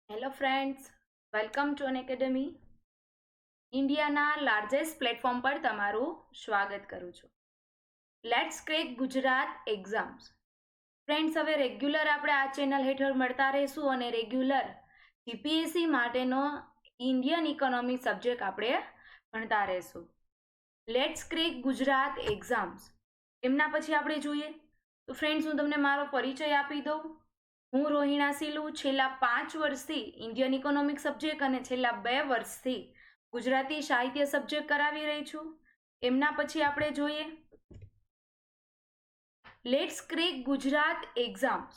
Hello friends, welcome to Unacademy. ઇન્ડિયાના largest platform પર તમારું સ્વાગત કરું છું. Let's crack Gujarat exams. Friends, હવે રેગ્યુલર આપણે આ ચેનલ હેઠળ મળતા રહીશું અને રેગ્યુલર જીપીએસસી માટેનો ઇન્ડિયન ઇકોનોમી સબ્જેક્ટ આપણે ભણતા રહીશું. Let's crack Gujarat exams. એમના પછી આપણે જોઈએ તો ફ્રેન્ડ્સ, હું તમને મારો પરિચય આપી દઉં. હું રોહિણા સિલુ છેલ્લા 5 વર્ષથી ઇન્ડિયન ઇકોનોમિક સબ્જેક્ટ અને છેલ્લા 2 વર્ષથી ગુજરાતી સાહિત્ય સબ્જેક્ટ કરાવી રહી છું. એમના પછી આપણે જોઈએ let's crack Gujarat exams.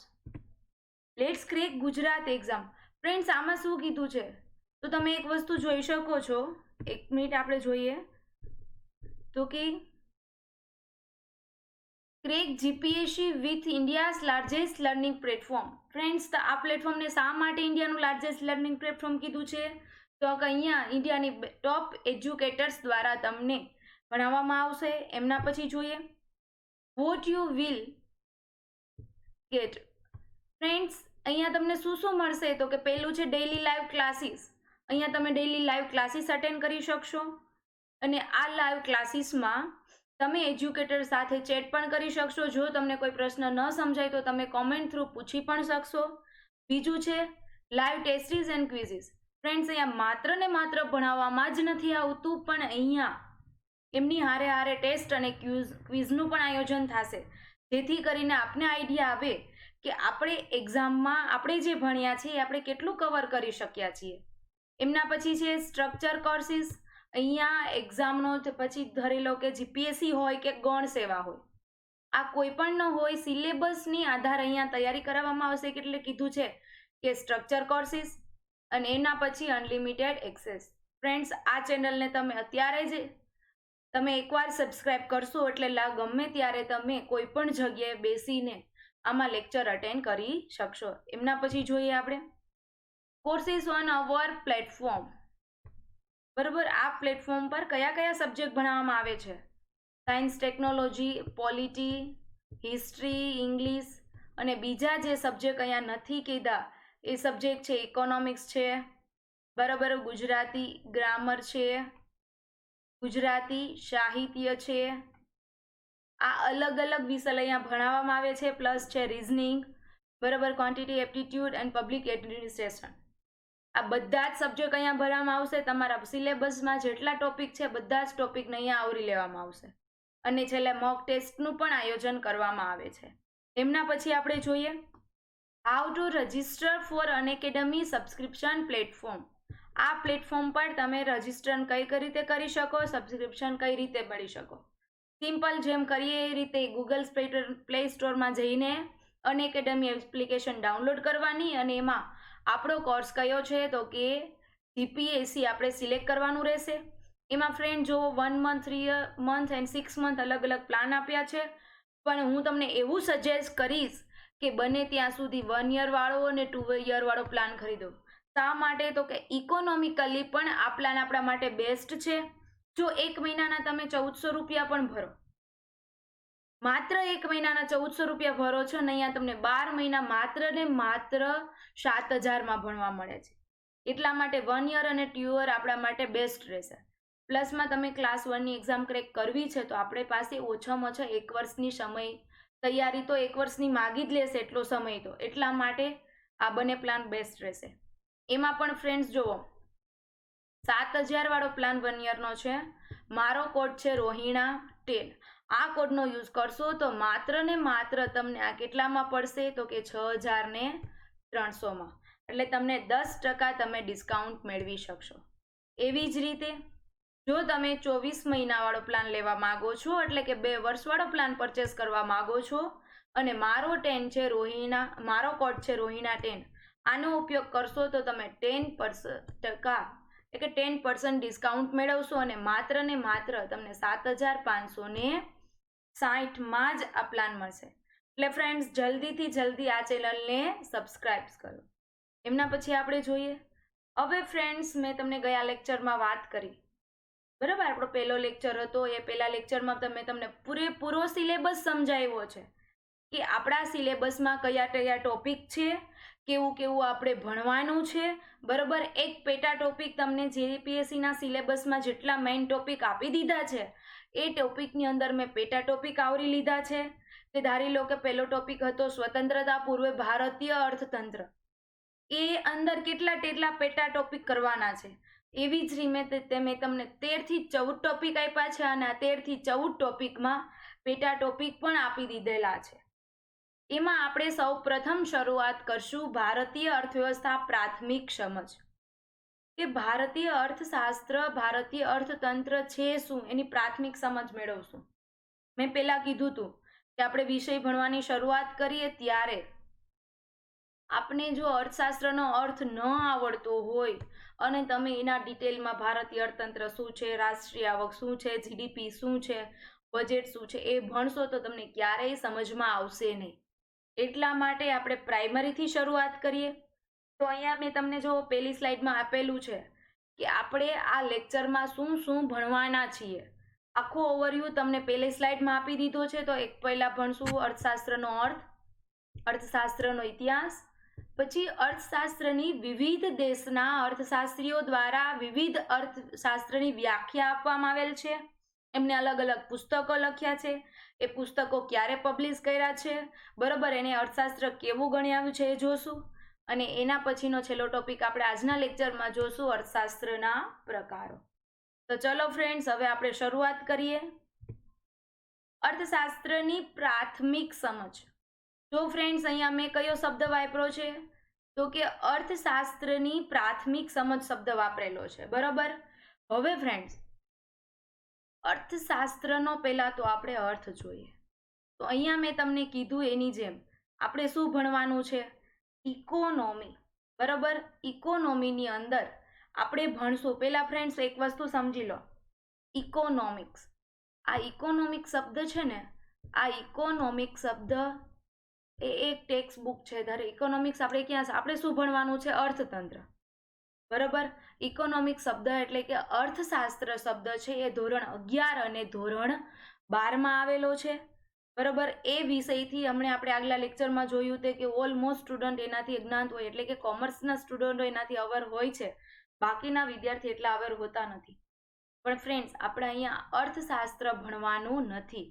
Let's crack Gujarat exam. Friends, આમાં શું કીધું છે તો તમે એક વસ્તુ જોઈ શકો છો. એક મિનિટ આપણે જોઈએ તો કે crack GPSC with India's largest learning platform. Friends, આ પ્લેટફોર્મને શા માટે ઇન્ડિયાનું લાર્જેસ્ટ લર્નિંગ પ્લેટફોર્મ કીધું છે તો અહીંયા ઇન્ડિયાની ટોપ એજ્યુકેટર્સ દ્વારા તમને ભણાવવામાં આવશે. એમના પછી જોઈએ what you will get. Friends, અહીંયા તમને શું શું મળશે તો કે પહેલું છે ડેઇલી લાઈવ ક્લાસીસ. અહીંયા તમે ડેઇલી લાઈવ ક્લાસીસ અટેન્ડ કરી શકશો અને આ લાઈવ ક્લાસીસમાં તમે એજ્યુકેટર સાથે ચેટ પણ કરી શકશો. જો તમને કોઈ પ્રશ્ન ન સમજાય તો તમે કોમેન્ટ થ્રુ પૂછી પણ શકશો. બીજું છે લાઈવ ટેસ્ટીસ એન્ડ ક્વિઝિસ. ફ્રેન્ડ્સ, અહીંયા માત્ર ને માત્ર ભણાવવામાં જ નથી આવતું, પણ અહીંયા એમની હારે હારે ટેસ્ટ અને ક્વિઝનું પણ આયોજન થશે, જેથી કરીને આપને આઈડિયા આવે કે આપણે એક્ઝામમાં આપણે જે ભણ્યા છે એ આપણે કેટલું કવર કરી શક્યા છીએ. એમના પછી છે સ્ટ્રક્ચર કોર્સિસ. અહીંયા એક્ઝામનો પછી ધરી લો કે જીપીએસસી હોય કે ગૌણ સેવા હોય, આ કોઈ પણ ન હોય, સિલેબસની આધાર અહીંયા તૈયારી કરાવવામાં આવશે. એટલે કીધું છે કે સ્ટ્રક્ચર કોર્સિસ અને એના પછી અનલિમિટેડ એક્સેસ. ફ્રેન્ડ્સ, આ ચેનલને તમે અત્યારે જ તમે એકવાર સબસ્ક્રાઇબ કરશો એટલે ગમે ત્યારે તમે કોઈ પણ જગ્યાએ બેસીને આમાં લેક્ચર અટેન્ડ કરી શકશો. એમના પછી જોઈએ આપણે કોર્સિસ ઓન અવર પ્લેટફોર્મ. બરાબર, આ પ્લેટફોર્મ પર કયા કયા સબ્જેક્ટ ભણાવવામાં આવે છે? Science, technology, polity, history, English અને બીજા જે સબ્જેક્ટ અહીંયા નથી કીધા એ સબ્જેક્ટ છે ઇકોનોમિક્સ છે, બરાબર, ગુજરાતી ગ્રામર છે, ગુજરાતી સાહિત્ય છે. આ અલગ અલગ વિષય અહીંયા ભણાવવામાં આવે છે. પ્લસ છે રીઝનિંગ, બરાબર, quantity aptitude and public administration. આ બધા જ સબ્જેક્ટ અહીંયા ભણવામાં આવશે. તમારા સિલેબસમાં જેટલા ટોપિક છે બધા જ ટોપિકને અહીંયા આવરી લેવામાં આવશે અને છેલ્લે મોક ટેસ્ટનું પણ આયોજન કરવામાં આવે છે. એમના પછી આપણે જોઈએ how to register for Unacademy subscription platform. આ પ્લેટફોર્મ પર તમે રજિસ્ટર કઈ રીતે કરી શકો, સબસ્ક્રિપ્શન કઈ રીતે મળી શકો. સિમ્પલ જેમ કરીએ એ રીતે ગૂગલ પ્લે સ્ટોરમાં જઈને અનએકેડમી એપ્લિકેશન ડાઉનલોડ કરવાની અને એમાં આપણો કોર્સ કયો છે તો કે જીપીએસસી આપણે સિલેક્ટ કરવાનું રહેશે. એમાં ફ્રેન્ડ જો 1 મંથ, 3 મંથ એન્ડ 6 મંથ અલગ અલગ પ્લાન આપ્યા છે, પણ હું તમને એવું સજેસ્ટ કરીશ કે બને ત્યાં સુધી 1 યર વાળો અને 2 યર વાળો પ્લાન ખરીદો. શા માટે તો કે ઇકોનોમિકલી પણ આ પ્લાન આપણા માટે બેસ્ટ છે. જો 1 મહિનાના તમે 1400 રૂપિયા પણ ભરો, માત્ર 1 મહિનાના 1400 રૂપિયા ભરો છો ને અહીંયા તમને 12 મહિના માત્ર ને માત્ર 7000 ભણવા મળે છે. એટલા માટે 1 યર અને 2 યર આપણા માટે બેસ્ટ રહેશે. પ્લસમાં તમે ક્લાસ 1 ની એક્ઝામ ક્રેક કરવી છે તો આપણે પાસે ઓછામાં ઓછા 1 વર્ષની સમય તૈયારી તો 1 વર્ષની માગી જ લેશે એટલો સમય. તો એટલા માટે આ બંને પ્લાન બેસ્ટ રહેશે. એમાં પણ ફ્રેન્ડ્સ જુઓ 7000 વાળો પ્લાન 1 યરનો છે. મારો કોડ છે રોહિણા 10. આ કોડનો યુઝ કરશો તો માત્ર ને માત્ર તમને આ કેટલામાં પડશે તો કે 6300માં. એટલે તમને 10% તમે ડિસ્કાઉન્ટ મેળવી શકશો. એવી જ રીતે જો તમે 24 મહિનાવાળો પ્લાન લેવા માગો છો એટલે કે 2 વર્ષવાળો પ્લાન પરચેસ કરવા માગો છો અને મારો 10 છે રોહિણા, મારો કોડ છે રોહિણા 10, આનો ઉપયોગ કરશો તો તમે 10% ડિસ્કાઉન્ટ મેળવશો અને માત્ર ને માત્ર તમને 7560માં જ આ પ્લાન મળશે. એટલે ફ્રેન્ડ્સ, જલ્દીથી જલ્દી આ ચેનલને સબસ્ક્રાઇબ કરો. એમના પછી આપણે જોઈએ હવે ફ્રેન્ડ્સ, મેં તમને ગયા લેક્ચરમાં વાત કરી, બરાબર, આપણો પહેલો લેક્ચર હતો એ પહેલા લેક્ચરમાં તમને પૂરેપૂરો સિલેબસ સમજાવ્યો છે કે આપણા સિલેબસમાં કયા કયા ટોપિક છે, કેવું કેવું આપણે ભણવાનું છે, બરાબર. એક પેટા ટોપિક તમને જીપીએસસીના સિલેબસમાં જેટલા મેઇન ટોપિક આપી દીધા છે એ ટોપિકની અંદર મેં પેટા ટોપિક આવરી લીધા છે. કે ધારી લો કે પહેલો ટોપિક હતો સ્વતંત્રતા પૂર્વે ભારતીય અર્થતંત્ર, એ અંદર કેટલા પેટા ટોપિક કરવાના છે. એવી જ રીતે મેં તમને 13 થી 14 ટોપિક આપ્યા છે અને આ 13 થી 14 ટોપિકમાં પેટા ટોપિક પણ આપી દીધેલા છે. એમાં આપણે સૌ પ્રથમ શરૂઆત કરશું ભારતીય અર્થવ્યવસ્થા પ્રાથમિક સમજ, કે ભારતીય અર્થશાસ્ત્ર, ભારતીય અર્થતંત્ર છે શું, એની પ્રાથમિક સમજ મેળવશું. મેં પહેલા કીધું હતું કે આપણે વિષય ભણવાની શરૂઆત કરીએ ત્યારે આપણે જો અર્થશાસ્ત્રનો અર્થ ન આવડતો હોય અને તમે એના ડિટેલમાં ભારતીય અર્થતંત્ર શું છે, રાષ્ટ્રીય આવક શું છે, જીડીપી શું છે, બજેટ શું છે એ ભણશો તો તમને ક્યારેય સમજમાં આવશે નહીં. એટલા માટે આપણે પ્રાઇમરીથી શરૂઆત કરીએ. તો અહીંયા મેં તમને જો પહેલી સ્લાઇડમાં આપેલું છે કે આપણે આ લેક્ચરમાં શું શું ભણવાના છીએ. આખો ઓવરવ્યૂ તમને પહેલી સ્લાઇડમાં આપી દીધો છે. તો એક પહેલા ભણશું અર્થશાસ્ત્રનો અર્થ, અર્થશાસ્ત્રનો ઇતિહાસ, પછી અર્થશાસ્ત્રની વિવિધ દેશના અર્થશાસ્ત્રીઓ દ્વારા વિવિધ અર્થશાસ્ત્રની વ્યાખ્યા આપવામાં આવેલ છે. એમને અલગ અલગ પુસ્તકો લખ્યા છે, એ પુસ્તકો ક્યારે પબ્લિશ કર્યા છે, બરાબર. એને અર્થશાસ્ત્ર કેવું ગણાવ્યું છે એ જોશું. અને એના પછીનો છેલ્લો ટોપિક આપણે આજના લેક્ચરમાં જોશું અર્થશાસ્ત્રના પ્રકારો. તો ચલો ફ્રેન્ડ્સ, હવે આપણે શરૂઆત કરીએ. અર્થશાસ્ત્રની પ્રાથમિક સમજ. જો ફ્રેન્ડ્સ અહીંયા મેં કયો શબ્દ વાપર્યો છે તો કે અર્થશાસ્ત્રની પ્રાથમિક સમજ શબ્દ વાપરેલો છે, બરાબર. હવે ફ્રેન્ડ્સ, અર્થશાસ્ત્રનો પહેલા તો આપણે અર્થ જોઈએ. તો અહીંયા મેં તમને કીધું એની જેમ આપણે શું ભણવાનું છે, ઇકોનોમી, બરાબર. ઇકોનોમીની અંદર આપણે ભણશું. પહેલા ફ્રેન્ડ્સ એક વસ્તુ સમજી લો, ઇકોનોમિક્સ, આ ઇકોનોમિક શબ્દ છે ને, આ ઇકોનોમિક શબ્દ એ એક ટેક્સ્ટ બુક છે. ધારે ઇકોનોમિક્સ આપણે ક્યાં છે, આપણે શું ભણવાનું છે, અર્થતંત્ર, બરાબર. ઇકોનોમિક શબ્દ એટલે કે અર્થશાસ્ત્ર શબ્દ છે એ ધોરણ 11 અને ધોરણ 12માં આવેલો છે, બરાબર. એ વિષયથી હમણાં આપણે આગલા લેક્ચરમાં જોયું તે કે ઓલમોસ્ટ સ્ટુડન્ટ એનાથી અજ્ઞાત હોય, એટલે કે કોમર્સના સ્ટુડન્ટો એનાથી અવેર હોય છે, બાકીના વિદ્યાર્થી એટલા અવેર હોતા નથી. પણ ફ્રેન્ડ્સ, આપણે અહીંયા અર્થશાસ્ત્ર ભણવાનું નથી,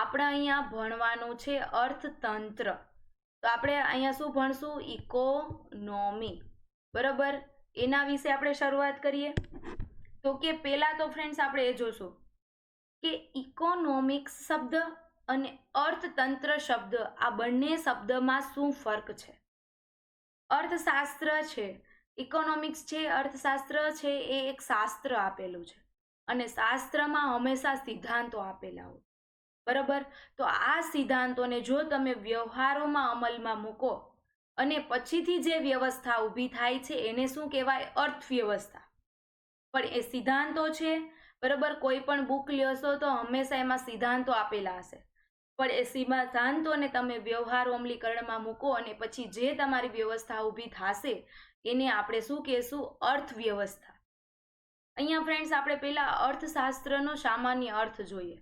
આપણે અહીંયા ભણવાનું છે અર્થતંત્ર. તો આપણે અહીંયા શું ભણશું, ઇકોનોમી, બરાબર. એના વિશે આપણે શરૂઆત કરીએ. તો કે પહેલા તો ફ્રેન્ડ્સ આપણે એ જોશું કે ઇકોનોમિક્સ શબ્દ અને અર્થતંત્ર શબ્દ, આ બંને શબ્દમાં શું ફરક છે. અર્થશાસ્ત્ર છે, ઇકોનોમિક્સ છે, અર્થશાસ્ત્ર છે, એ એક શાસ્ત્ર આપેલું છે અને શાસ્ત્રમાં હંમેશા સિદ્ધાંતો આપેલા હોય, બરાબર. તો આ સિદ્ધાંતોને જો તમે વ્યવહારોમાં અમલમાં મૂકો અને પછીથી જે વ્યવસ્થા ઊભી થાય છે એને શું કહેવાય, અર્થવ્યવસ્થા. પણ એ સિદ્ધાંતો છે, બરાબર. કોઈ પણ બુક લેશો તો હંમેશા એમાં સિદ્ધાંતો આપેલા હશે, પણ એ સિદ્ધાંતોને તમે વ્યવહાર અમલીકરણમાં મૂકો અને પછી જે તમારી વ્યવસ્થા ઊભી થશે એને આપણે શું કહેશું, અર્થવ્યવસ્થા. અહીંયા ફ્રેન્ડ્સ આપણે પહેલા અર્થશાસ્ત્રનો સામાન્ય અર્થ જોઈએ.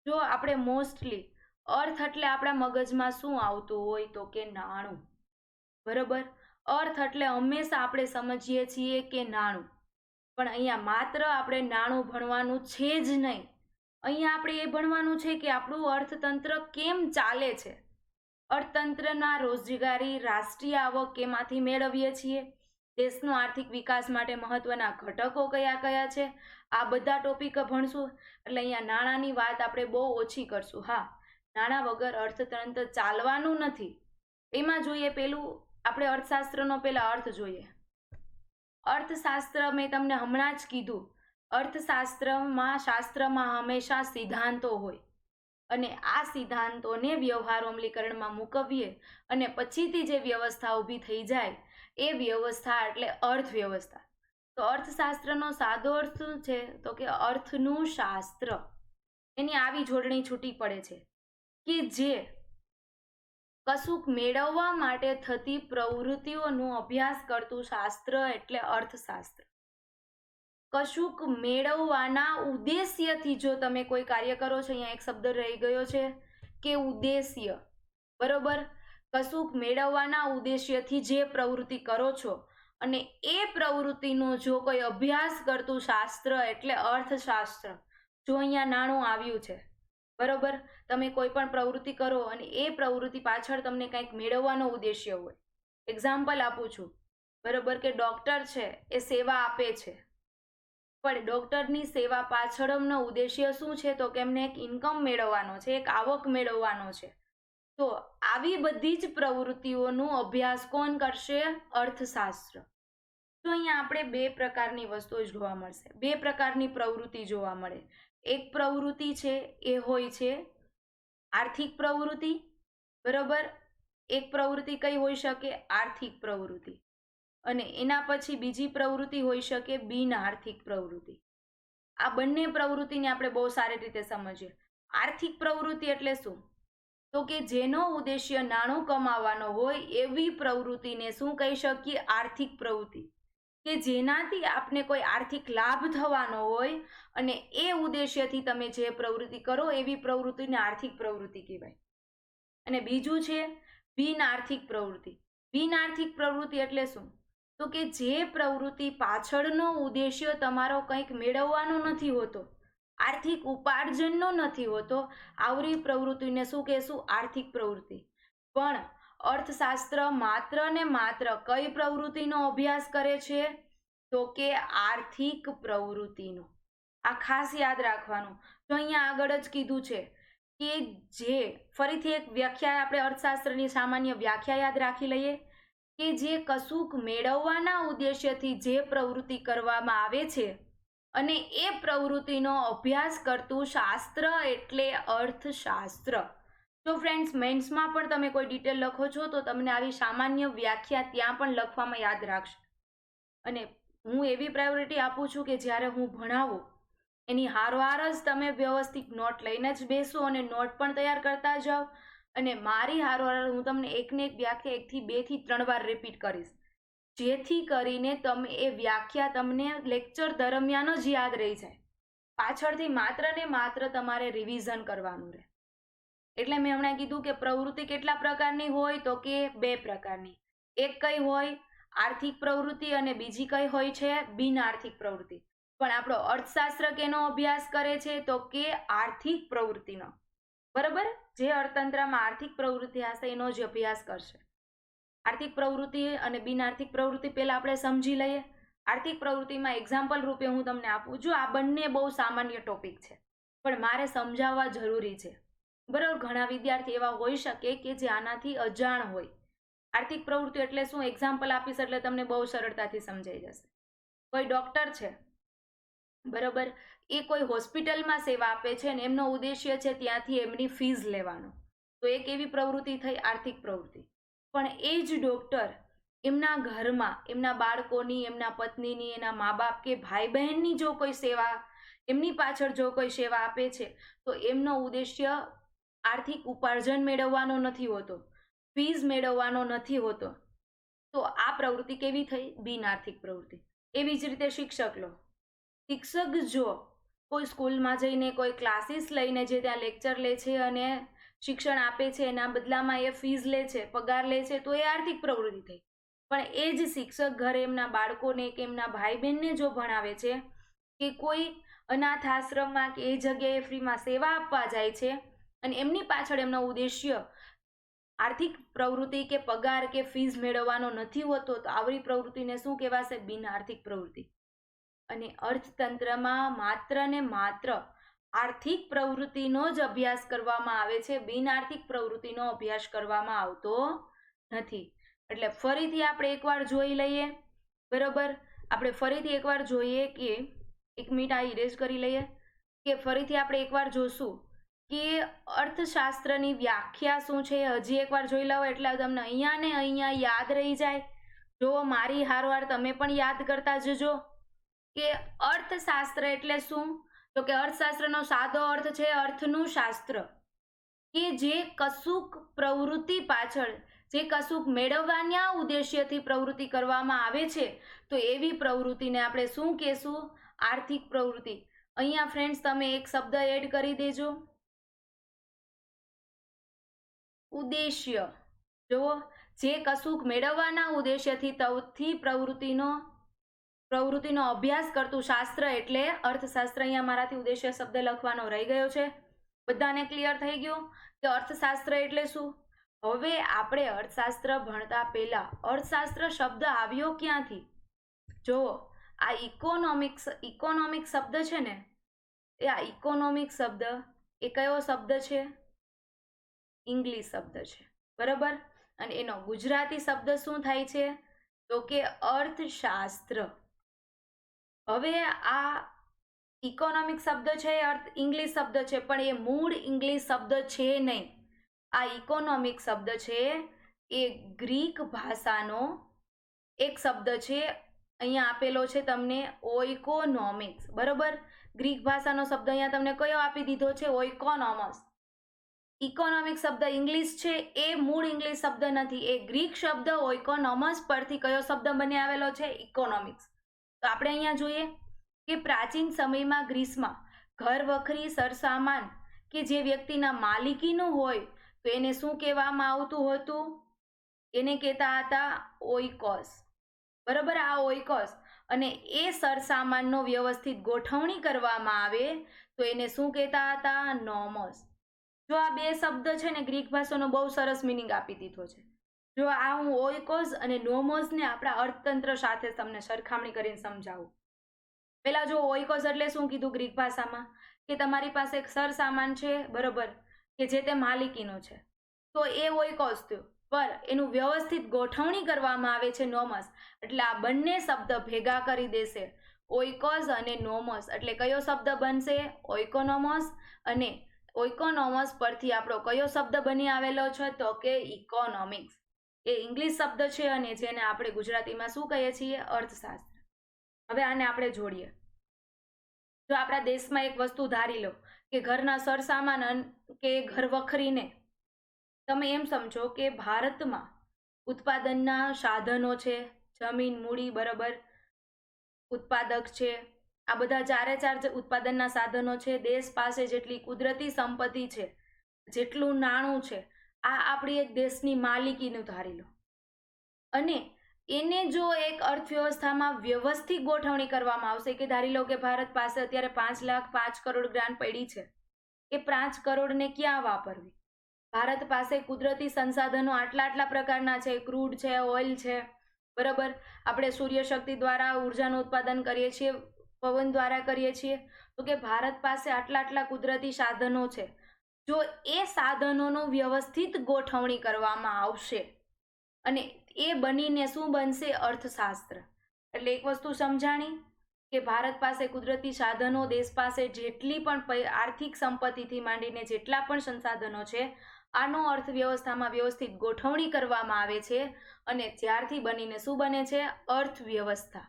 જો આપણે મોસ્ટલી અર્થ એટલે આપણા મગજમાં શું આવતું હોય તો કે નાણું, બરાબર. અર્થ એટલે હંમેશા આપણે સમજીએ છીએ કે નાણું, પણ અહીંયા માત્ર આપણે નાણું ભણવાનું છે જ નહીં, અહીંયા આપણે એ ભણવાનું છે કે આપણું અર્થતંત્ર કેમ ચાલે છે, અર્થતંત્રના રોજગારી, રાષ્ટ્રીય આવક કેમાંથી મેળવીએ છીએ, દેશનો આર્થિક વિકાસ માટે મહત્વના ઘટકો કયા કયા છે, આ બધા ટોપિક ભણશું. એટલે અહીંયા નાણાંની વાત આપણે બહુ ઓછી કરશું. હા, નાણાં વગર અર્થતંત્ર ચાલવાનું નથી. એમાં જોઈએ પેલું આપણે અર્થશાસ્ત્રનો પહેલા અર્થ જોઈએ. અર્થશાસ્ત્ર મેં તમને હમણાં જ કીધું, શાસ્ત્રમાં હંમેશા સિદ્ધાંતો હોય અને આ સિદ્ધાંતોને વ્યવહાર અમલીકરણમાં મૂકવીએ અને પછીથી જે વ્યવસ્થા ઊભી થઈ જાય એ વ્યવસ્થા એટલે અર્થવ્યવસ્થા. તો અર્થશાસ્ત્રનો સાદો અર્થ શું છે તો કે અર્થનું શાસ્ત્ર. એની આવી જોડણી છૂટી પડે છે કે જે કશુંક મેળવવા માટે થતી પ્રવૃત્તિઓનો અભ્યાસ કરતું શાસ્ત્ર એટલે અર્થશાસ્ત્ર. કશુંક મેળવવાના ઉદ્દેશ્યથી જો તમે કોઈ કાર્ય કરો છો, અહીંયા એક શબ્દ રહી ગયો છે કે ઉદ્દેશ્ય, બરોબર. કશુંક મેળવવાના ઉદ્દેશ્યથી જે પ્રવૃત્તિ કરો છો અને એ પ્રવૃત્તિનો જો કોઈ અભ્યાસ કરતું શાસ્ત્ર એટલે અર્થશાસ્ત્ર, જો અહીંયા નાણું આવ્યું છે, બરોબર, તમે કોઈ પણ પ્રવૃત્તિ કરો અને એ પ્રવૃત્તિ પાછળ તમને કંઈક મેળવવાનો ઉદ્દેશ્ય હોય. એક્ઝામ્પલ આપું છું, બરોબર, કે ડોક્ટર છે એ સેવા આપે છે, પણ ડોક્ટરની સેવા પાછળનો ઉદ્દેશ્ય શું છે? તો કે એમને એક ઇન્કમ મેળવવાનો છે, એક આવક મેળવવાનો છે. તો આવી બધી જ પ્રવૃત્તિઓનો અભ્યાસ કોણ કરશે? અર્થશાસ્ત્ર. તો અહીંયા આપણે બે પ્રકારની વસ્તુઓ જોવા મળશે, બે પ્રકારની પ્રવૃત્તિ જોવા મળે. એક પ્રવૃત્તિ છે એ હોય છે આર્થિક પ્રવૃત્તિ, બરોબર. એક પ્રવૃત્તિ કઈ હોઈ શકે? આર્થિક પ્રવૃત્તિ. અને એના પછી બીજી પ્રવૃત્તિ હોઈ શકે બિન આર્થિક પ્રવૃત્તિ. આ બંને પ્રવૃત્તિને આપણે બહુ સારી રીતે સમજીએ. આર્થિક પ્રવૃત્તિ એટલે શું? તો કે જેનો ઉદ્દેશ્ય નાણું કમાવાનો હોય એવી પ્રવૃત્તિને શું કહી શકીએ? આર્થિક પ્રવૃત્તિ. કે જેનાથી આપને કોઈ આર્થિક લાભ થવાનો હોય અને એ ઉદ્દેશ્યથી તમે જે પ્રવૃત્તિ કરો એવી પ્રવૃત્તિને આર્થિક પ્રવૃત્તિ કહેવાય. અને બીજું છે બિન આર્થિક પ્રવૃત્તિ. બિન આર્થિક પ્રવૃત્તિ એટલે શું? તો કે જે પ્રવૃત્તિ પાછળનો ઉદ્દેશ્ય તમારો કંઈક મેળવવાનો નથી હોતો, આર્થિક ઉપાર્જનનો નથી હોતો, આવી પ્રવૃત્તિને શું કહેશું? આર્થિક પ્રવૃત્તિ. પણ અર્થશાસ્ત્ર માત્ર ને માત્ર કઈ પ્રવૃત્તિનો અભ્યાસ કરે છે? તો કે આર્થિક પ્રવૃત્તિનો. આ ખાસ યાદ રાખવાનું. તો અહીંયા આગળ જ કીધું છે કે જે, ફરીથી એક વ્યાખ્યા, આપણે અર્થશાસ્ત્રની સામાન્ય વ્યાખ્યા યાદ રાખી લઈએ કે જે કશુંક મેળવવાના ઉદ્દેશ્યથી જે પ્રવૃત્તિ કરવામાં આવે છે અને એ પ્રવૃત્તિનો અભ્યાસ કરતું શાસ્ત્ર એટલે અર્થશાસ્ત્ર. તો ફ્રેન્ડ્સ, મેન્સમાં પણ તમે કોઈ ડિટેલ લખો છો તો તમને આવી સામાન્ય વ્યાખ્યા ત્યાં પણ લખવામાં યાદ રાખશે. અને હું એવી પ્રાયોરિટી આપું છું કે જ્યારે હું ભણાવું એની હારવાર જ તમે વ્યવસ્થિત નોટ લઈને જ બેસો અને નોટ પણ તૈયાર કરતા જાઓ. અને મારી હારવાર હું તમને એકને એક વ્યાખ્યા 1 થી 2 થી 3 વાર રિપીટ કરીશ, જેથી કરીને તમે એ વ્યાખ્યા તમને લેક્ચર દરમિયાન જ યાદ રહી જાય. પાછળથી માત્ર ને માત્ર તમારે રિવિઝન કરવાનું રહે. એટલે મેં હમણાં કીધું કે પ્રવૃત્તિ કેટલા પ્રકારની હોય? તો કે 2 પ્રકારની. એક કઈ હોય? આર્થિક પ્રવૃત્તિ. અને બીજી કઈ હોય છે? બિન આર્થિક પ્રવૃત્તિ. પણ આપણો અર્થશાસ્ત્ર કેનો અભ્યાસ કરે છે? તો કે આર્થિક પ્રવૃત્તિનો, બરાબર. જે અર્થતંત્રમાં આર્થિક પ્રવૃત્તિ હશે એનો જ અભ્યાસ કરશે. આર્થિક પ્રવૃત્તિ અને બિન આર્થિક પ્રવૃત્તિ પહેલા આપણે સમજી લઈએ. આર્થિક પ્રવૃત્તિમાં એક્ઝામ્પલ રૂપે હું તમને આપું છું. આ બંને બહુ સામાન્ય ટોપિક છે પણ મારે સમજાવવા જરૂરી છે, બરાબર. ઘણા વિદ્યાર્થી એવા હોઈ શકે કે જે આનાથી અજાણ હોય. આર્થિક પ્રવૃત્તિ એટલે શું? એક્ઝામ્પલ આપીશ એટલે તમને બહુ સરળતાથી સમજાઈ જશે. કોઈ ડોક્ટર છે, બરાબર, એ કોઈ હોસ્પિટલમાં સેવા આપે છે અને એમનો ઉદ્દેશ્ય છે ત્યાંથી એમની ફીસ લેવાનો. તો એક એવી પ્રવૃત્તિ થઈ આર્થિક પ્રવૃત્તિ. પણ એ જ ડોક્ટર એમના ઘરમાં એમના બાળકોની, એમના પત્નીની, એના મા બાપ કે ભાઈ બહેનની જો કોઈ સેવા, એમની પાછળ જો કોઈ સેવા આપે છે તો એમનો ઉદ્દેશ્ય આર્થિક ઉપાર્જન મેળવવાનો નથી હોતો, ફીસ મેળવવાનો નથી હોતો. તો આ પ્રવૃત્તિ કેવી થઈ? બિન આર્થિક પ્રવૃત્તિ. એવી જ રીતે શિક્ષક લો. શિક્ષક જો કોઈ સ્કૂલમાં જઈને કોઈ ક્લાસીસ લઈને જે ત્યાં લેક્ચર લે છે અને શિક્ષણ આપે છે, એના બદલામાં એ ફીસ લે છે, પગાર લે છે, તો એ આર્થિક પ્રવૃત્તિ થઈ. પણ એ જ શિક્ષક ઘરે એમના બાળકોને કે એમના ભાઈ બહેનને જો ભણાવે છે કે કોઈ અનાથ આશ્રમમાં કે એ જગ્યાએ ફ્રીમાં સેવા આપવા જાય છે અને એમની પાછળ એમનો ઉદ્દેશ્ય આર્થિક પ્રવૃત્તિ કે પગાર કે ફીસ મેળવવાનો નથી હોતો, તો આવી પ્રવૃત્તિને શું કહેવાશે? બિન આર્થિક પ્રવૃત્તિ. અને અર્થતંત્રમાં માત્ર ને માત્ર આર્થિક પ્રવૃત્તિનો જ અભ્યાસ કરવામાં આવે છે, બિન આર્થિક પ્રવૃત્તિનો અભ્યાસ કરવામાં આવતો નથી. એટલે ફરીથી આપણે એકવાર જોઈ લઈએ, બરાબર. આપણે ફરીથી એકવાર જોઈએ કે, એક મિનિટ આ ઇરેઝ કરી લઈએ, કે ફરીથી આપણે એકવાર જોશું કે અર્થશાસ્ત્રની વ્યાખ્યા શું છે. હજી એકવાર જોઈ લો એટલે તમને અહીંયા ને અહીંયા યાદ રહી જાય. જો મારી હારવાર તમે પણ યાદ કરતા જજો કે અર્થશાસ્ત્ર એટલે શું? તો કે અર્થશાસ્ત્રનો સાદો અર્થ છે અર્થનું શાસ્ત્ર. કે જે કશુંક પ્રવૃત્તિ પાછળ, જે કશુંક મેળવવાના ઉદ્દેશ્યથી પ્રવૃત્તિ કરવામાં આવે છે, તો એવી પ્રવૃત્તિને આપણે શું કહેશું? આર્થિક પ્રવૃત્તિ. અહીંયા ફ્રેન્ડ્સ તમે એક શબ્દ એડ કરી દેજો, ઉદ્દેશ્ય. જુઓ, જે કશુંક મેળવવાના ઉદ્દેશ્યથી તવથી પ્રવૃત્તિનો અભ્યાસ કરતું શાસ્ત્ર એટલે અર્થશાસ્ત્ર. અહીંયા મારાથી ઉદ્દેશ્ય શબ્દ લખવાનો રહી ગયો છે. બધાને ક્લિયર થઈ ગયું કે અર્થશાસ્ત્ર એટલે શું? હવે આપણે અર્થશાસ્ત્ર ભણતા પહેલા અર્થશાસ્ત્ર શબ્દ આવ્યો ક્યાંથી? જુઓ, આ ઇકોનોમિક શબ્દ છે ને, એ આ ઇકોનોમિક શબ્દ એ કયો શબ્દ છે? ઇંગ્લિશ શબ્દ છે, બરાબર. અને એનો ગુજરાતી શબ્દ શું થાય છે? તો કે અર્થશાસ્ત્ર. હવે આ ઇકોનોમિક શબ્દ છે એ ઇંગ્લિશ શબ્દ છે, પણ એ મૂળ ઇંગ્લિશ શબ્દ છે નહીં. આ ઇકોનોમિક શબ્દ છે એ ગ્રીક ભાષાનો એક શબ્દ છે. અહીંયા આપેલો છે તમને ઓઇકોનોમિક્સ, બરોબર. ગ્રીક ભાષાનો શબ્દ અહીંયા તમને કયો આપી દીધો છે? ઓઇકોનોમસ. ઇકોનોમિક શબ્દ ઇંગ્લિશ છે, એ મૂળ ઇંગ્લિશ શબ્દ નથી, એ ગ્રીક શબ્દ ઓઇકોનોમસ પરથી કયો શબ્દ બની આવેલો છે? ઇકોનોમિક્સ. તો આપણે અહીંયા જોઈએ કે પ્રાચીન સમયમાં ગ્રીસમાં ઘર વખરી સરસામાન કે જે વ્યક્તિના માલિકીનું હોય તો એને શું કહેવામાં આવતું હતું? એને કહેતા હતા ઓઇકોસ, બરાબર. આ ઓઇકોસ. અને એ સરસામાનનો વ્યવસ્થિત ગોઠવણી કરવામાં આવે તો એને શું કહેતા હતા? નોમોસ. જો આ બે શબ્દ છે ને ગ્રીક ભાષાનો બહુ સરસ મિનિંગ આપી દીધો છે. જો આ હું ઓઇકોસ અને નોમોસને આપણા અર્થતંત્ર સાથે તમને સરખામણી કરીને સમજાવું. પહેલા જો ઓઇકોસ એટલે શું કીધું ગ્રીક ભાષામાં? કે તમારી પાસે એક સરસામાન છે, બરોબર, કે જે તે માલિકીનો છે, તો એ ઓઇકોસ થયો. પર એનું વ્યવસ્થિત ગોઠવણી કરવામાં આવે છે નોમસ. એટલે આ બંને શબ્દ ભેગા કરી દેશે ઓઇકોસ અને નોમોસ, એટલે કયો શબ્દ બનશે? ઓઇકોનોમોસ. અને ઓઇકોનોમસ પરથી આપણો કયો શબ્દ બની આવેલો છે? તો કે ઇકોનોમિક્સ. એ ઇંગ્લિશ શબ્દ છે અને જેને આપણે ગુજરાતીમાં શું કહીએ છીએ? અર્થશાસ્ત્ર. હવે આને આપણે જોડીએ. જો આપણા દેશમાં એક વસ્તુ ધારી લો કે ઘરના સરસામાન કે ઘર વખરીને તમે એમ સમજો કે ભારતમાં ઉત્પાદનના સાધનો છે, જમીન, મૂડી, બરાબર, ઉત્પાદક છે, આ બધા ચારે ચાર ઉત્પાદનના સાધનો છે. દેશ પાસે જેટલી કુદરતી સંપત્તિ છે, જેટલું નાણું છે, આ આપણી એક દેશની માલિકીનું ધારી લો. અને એને જો એક અર્થવ્યવસ્થામાં વ્યવસ્થિત ગોઠવણી કરવામાં આવશે કે ધારી લો કે ભારત પાસે અત્યારે 5,05,00,000 ગ્રાન્ટ પડી છે, એ 5 કરોડને ક્યાં વાપરવી? ભારત પાસે કુદરતી સંસાધનો આટલા પ્રકારના છે, ક્રૂડ છે, ઓઇલ છે, બરાબર. આપણે સૂર્યશક્તિ દ્વારા ઉર્જાનું ઉત્પાદન કરીએ છીએ, પવન દ્વારા કરીએ છીએ. તો કે ભારત પાસે આટલા કુદરતી સાધનો છે. જો એ સાધનોનું વ્યવસ્થિત ગોઠવણી કરવામાં આવશે અને એ બનીને શું બનશે? અર્થશાસ્ત્ર. એટલે એક વસ્તુ સમજાણી કે ભારત પાસે કુદરતી સાધનો, દેશ પાસે જેટલી પણ આર્થિક સંપત્તિથી માંડીને જેટલા પણ સંસાધનો છે, આનો અર્થવ્યવસ્થામાં વ્યવસ્થિત ગોઠવણી કરવામાં આવે છે અને ત્યારથી બનીને શું બને છે? અર્થવ્યવસ્થા.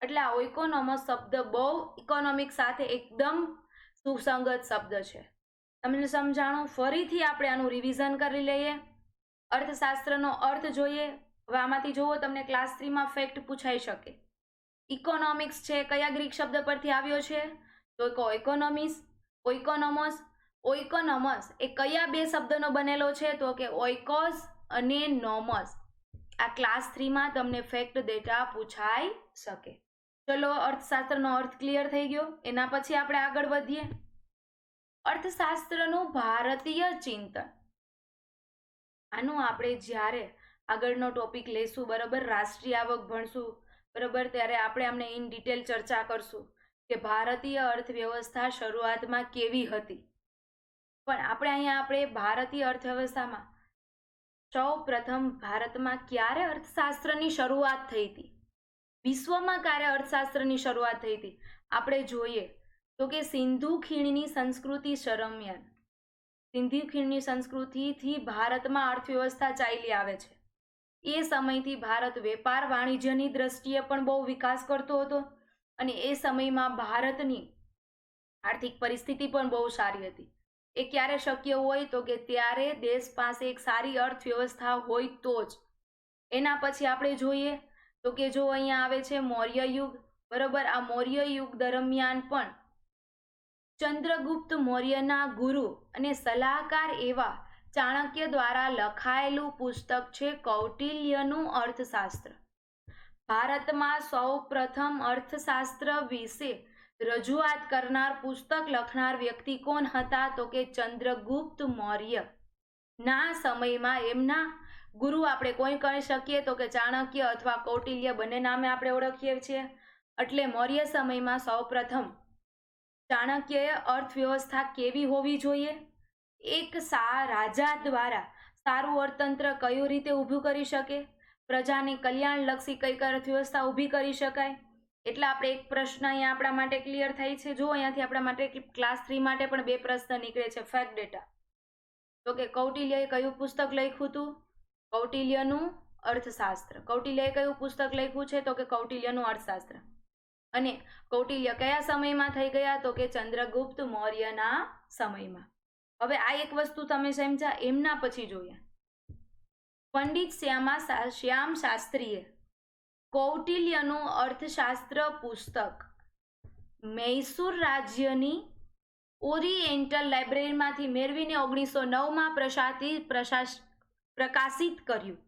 એટલે આ ઇકોનોમસ શબ્દ બહુ ઇકોનોમિક સાથે એકદમ સુસંગત શબ્દ છે. તમને સમજાણું? ફરીથી આપણે આનું રિવિઝન કરી લઈએ. અર્થશાસ્ત્રનો અર્થ જોઈએ. હવે આમાંથી જુઓ, તમને ક્લાસ 3માં ફેક્ટ પૂછાઈ શકે. ઇકોનોમિક્સ છે, કયા ગ્રીક શબ્દ પરથી આવ્યો છે? તો ઇકોનોમિક્સ, ઓઇકોનોમસ. ઓઇકોનોમસ એ કયા બે શબ્દનો બનેલો છે? તો કે ઓઇકોસ અને નોમસ. આ ક્લાસ 3માં તમને ફેક્ટ ડેટા પૂછાઈ શકે. ચલો, અર્થશાસ્ત્રનો અર્થ ક્લિયર થઈ ગયો. એના પછી આપણે આગળ વધીએ. અર્થશાસ્ત્રનું ભારતીય ચિંતન. આનું આપણે જ્યારે આગળનો ટોપિક લઈશું, બરાબર, રાષ્ટ્રીય આવક ભણશું, બરાબર, ત્યારે આપણે આમને ઇન ડિટેલ ચર્ચા કરશું કે ભારતીય અર્થવ્યવસ્થા શરૂઆતમાં કેવી હતી. પણ આપણે ભારતીય અર્થવ્યવસ્થામાં સૌ પ્રથમ ભારતમાં ક્યારે અર્થશાસ્ત્રની શરૂઆત થઈ હતી, વિશ્વમાં ક્યારે અર્થશાસ્ત્રની શરૂઆત થઈ હતી, આપણે જોઈએ તો કે સિંધુ ખીણની સંસ્કૃતિ દરમિયાન. સિંધુ ખીણની સંસ્કૃતિથી ભારતમાં અર્થવ્યવસ્થા ચાલી આવે છે. એ સમયથી ભારત વેપાર વાણિજ્યની દ્રષ્ટિએ પણ બહુ વિકાસ કરતો હતો અને એ સમયમાં ભારતની આર્થિક પરિસ્થિતિ પણ બહુ સારી હતી. એ ક્યારે શક્ય હોય? તો કે ત્યારે દેશ પાસે એક સારી અર્થવ્યવસ્થા હોય તો જ. એના પછી આપણે જોઈએ તો કે જો અહીંયા આવે છે મૌર્ય યુગ, બરોબર. આ મૌર્ય યુગ દરમિયાન પણ ચંદ્રગુપ્ત મૌર્યના ગુરુ અને સલાહકાર એવા ચાણક્ય દ્વારા લખાયેલું પુસ્તક છે કૌટિલ્યનું અર્થશાસ્ત્ર. ભારતમાં સૌ પ્રથમ અર્થશાસ્ત્ર વિશે રજૂઆત કરનાર પુસ્તક લખનાર વ્યક્તિ કોણ હતા? તો કે ચંદ્રગુપ્ત મૌર્ય. ના સમયમાં એમના ગુરુ આપણે કોઈ કહી શકીએ તો કે ચાણક્ય અથવા કૌટિલ્ય, બંને નામે આપણે ઓળખીએ છીએ. એટલે મૌર્ય સમયમાં સૌપ્રથમ ચાણક્યએ અર્થવ્યવસ્થા કેવી હોવી જોઈએ, એક રાજા દ્વારા સારું અર્થતંત્ર કઈ રીતે ઊભું કરી શકે, પ્રજાને કલ્યાણલક્ષી કઈ અર્થવ્યવસ્થા ઊભી કરી શકાય. એટલે આપણે એક પ્રશ્ન અહીંયા આપણા માટે ક્લિયર થાય છે. જો અહીંયાથી આપણા માટે ક્લાસ 3 માટે પણ 2 પ્રશ્ન નીકળે છે. ફેક્ટ ડેટા તો કે કૌટિલ્યએ કયું પુસ્તક લખ્યું હતું? કૌટિલ્યનું અર્થશાસ્ત્ર. કૌટિલ્યએ કયું પુસ્તક લખ્યું છે? તો કે કૌટિલ્યનું અર્થશાસ્ત્ર. અને કૌટિલ્ય કયા સમયમાં થઈ ગયા? તો કે ચંદ્રગુપ્ત મૌર્યના સમયમાં. હવે આ એક વસ્તુ તમે સમજ્યા. એમના પછી જોઈએ પંડિત શ્યામ શાસ્ત્રીએ કૌટિલ્યનું અર્થશાસ્ત્ર પુસ્તક મૈસૂર રાજ્યની ઓરિએન્ટલ લાઇબ્રેરીમાંથી મેળવીને 1909માં પ્રકાશિત કર્યું.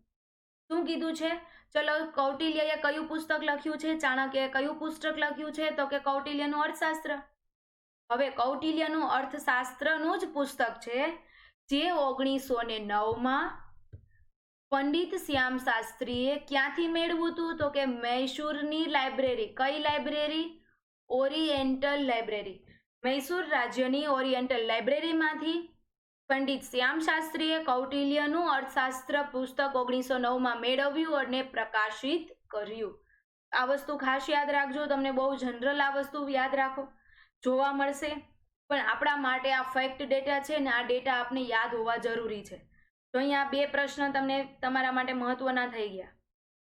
શું કીધું છે? ચલો, કૌટિલ્યએ કયું પુસ્તક લખ્યું છે? ચાણક્યએ કયું પુસ્તક લખ્યું છે? તો કે કૌટિલ્યનું અર્થશાસ્ત્ર. હવે કૌટિલ્યનું અર્થશાસ્ત્રનું જ પુસ્તક છે જે 1909માં પંડિત શ્યામ શાસ્ત્રીએ ક્યાંથી મેળવ્યું હતું? તો કે મૈસૂરની લાઇબ્રેરી. કઈ લાઇબ્રેરી? Oriental library. મૈસૂર રાજ્યની ઓરિએન્ટલ લાઇબ્રેરીમાંથી પંડિત શ્યામ શાસ્ત્રીએ કૌટિલ્યનું અર્થશાસ્ત્ર પુસ્તક 1909માં મેળવ્યું અને પ્રકાશિત કર્યું. આ વસ્તુ ખાસ યાદ રાખજો. તમને બહુ જનરલ આ વસ્તુ યાદ રાખો જોવા મળશે, પણ આપણા માટે આ ફેક્ટ ડેટા છે ને, આ ડેટા આપને યાદ હોવા જરૂરી છે. તો અહીંયા 2 પ્રશ્ન તમને તમારા માટે મહત્વના થઈ ગયા.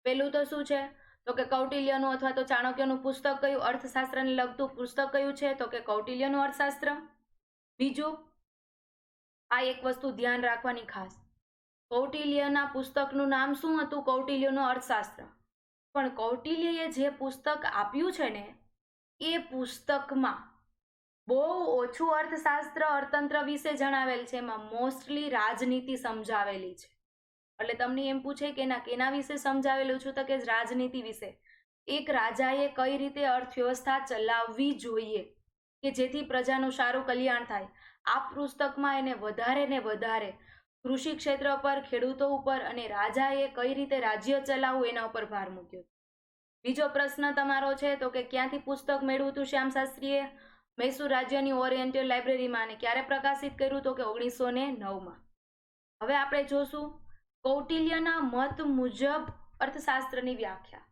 પહેલું તો શું છે? તો કે કૌટિલ્યનું અથવા તો ચાણક્યનું પુસ્તક કયું? અર્થશાસ્ત્રને લગતું પુસ્તક કયું છે? તો કે કૌટિલ્યનું અર્થશાસ્ત્ર. બીજું, આ એક વસ્તુ ધ્યાન રાખવાની ખાસ, કૌટિલ્યના પુસ્તકનું નામ શું હતું? કૌટિલ્યનું અર્થશાસ્ત્ર. પણ કૌટિલ્યએ જે પુસ્તક આપ્યું છે ને, એ પુસ્તકમાં બહુ ઓછું અર્થશાસ્ત્ર અર્થતંત્ર વિશે જણાવેલ છે. એમાં મોસ્ટલી રાજનીતિ સમજાવેલી છે. એટલે તમને એમ પૂછે કે કેના વિશે સમજાવેલું છું? તો કે રાજનીતિ વિશે. એક રાજાએ કઈ રીતે અર્થવ્યવસ્થા ચલાવવી જોઈએ કે જેથી પ્રજાનું સારું કલ્યાણ થાય. આ પુસ્તકમાં એને વધારે ને વધારે કૃષિ ક્ષેત્ર પર, ખેડૂતો ઉપર અને રાજાએ કઈ રીતે રાજ્ય ચલાવવું એના ઉપર ભાર મૂક્યો. બીજો પ્રશ્ન તમારો છે તો કે ક્યાંથી પુસ્તક મેળવ્યું હતું શ્યામ શાસ્ત્રીએ? મૈસૂર રાજ્યની ઓરિએન્ટલ લાઇબ્રેરીમાં. અને ક્યારે પ્રકાશિત કર્યું? તો કે 1909માં. હવે આપણે જોશું કૌટિલ્યના મત મુજબ અર્થશાસ્ત્રની વ્યાખ્યા.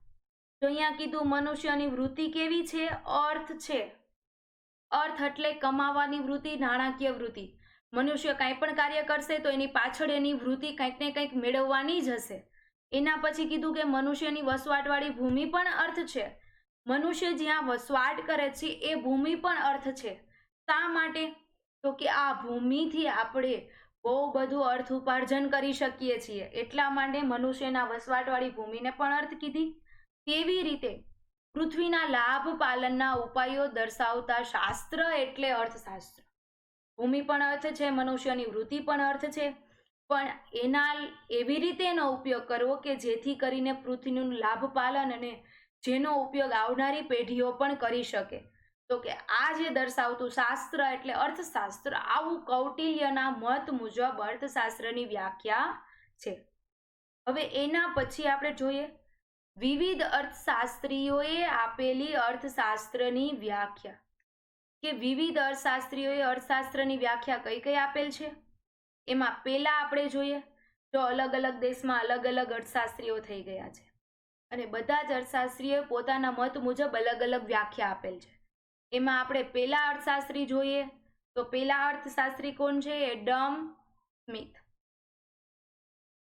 તો અહીંયા કીધું મનુષ્યની વૃત્તિ કેવી છે? અર્થ છે. અર્થ એટલે કમાવાની વૃત્તિ, નાણાકીય વૃત્તિ. મનુષ્ય કાંઈ પણ કાર્ય કરશે તો એની પાછળ એની વૃત્તિ કંઈક ને કંઈક મેળવવાની જ હશે. એના પછી કીધું કે મનુષ્યની વસવાટવાળી ભૂમિ પણ અર્થ છે. મનુષ્ય જ્યાં વસવાટ કરે છે એ ભૂમિ પણ અર્થ છે. શા માટે? તો કે આ ભૂમિથી આપણે બહુ બધું અર્થ ઉપાર્જન કરી શકીએ છીએ. એટલા માટે મનુષ્યના વસવાટવાળી ભૂમિને પણ અર્થ કીધી. કેવી રીતે? પૃથ્વીના લાભ પાલનના ઉપાયો દર્શાવતા શાસ્ત્ર એટલે અર્થશાસ્ત્ર. ભૂમિ પણ અર્થ છે, મનુષ્યની વૃત્તિ પણ અર્થ છે, પણ એના એવી રીતે એનો ઉપયોગ કરવો કે જેથી કરીને પૃથ્વીનું લાભ પાલન અને જેનો ઉપયોગ આવનારી પેઢીઓ પણ કરી શકે. તો કે આ જે દર્શાવતું શાસ્ત્ર એટલે અર્થશાસ્ત્ર. આવું કૌટિલ્યના મત મુજબ અર્થશાસ્ત્રની વ્યાખ્યા છે. હવે એના પછી આપણે જોઈએ વિવિધ અર્થશાસ્ત્રીઓએ આપેલી અર્થશાસ્ત્રની વ્યાખ્યા. કે વિવિધ અર્થશાસ્ત્રીઓએ અર્થશાસ્ત્રની વ્યાખ્યા કઈ કઈ આપેલ છે. એમાં પહેલા આપણે જોઈએ તો અલગ અલગ દેશમાં અલગ અલગ અર્થશાસ્ત્રીઓ થઈ ગયા છે અને બધા જ અર્થશાસ્ત્રીઓએ પોતાના મત મુજબ અલગ અલગ વ્યાખ્યા આપેલ છે. એમાં આપણે પહેલા અર્થશાસ્ત્રી જોઈએ તો પહેલા અર્થશાસ્ત્રી કોણ છે? Adam Smith.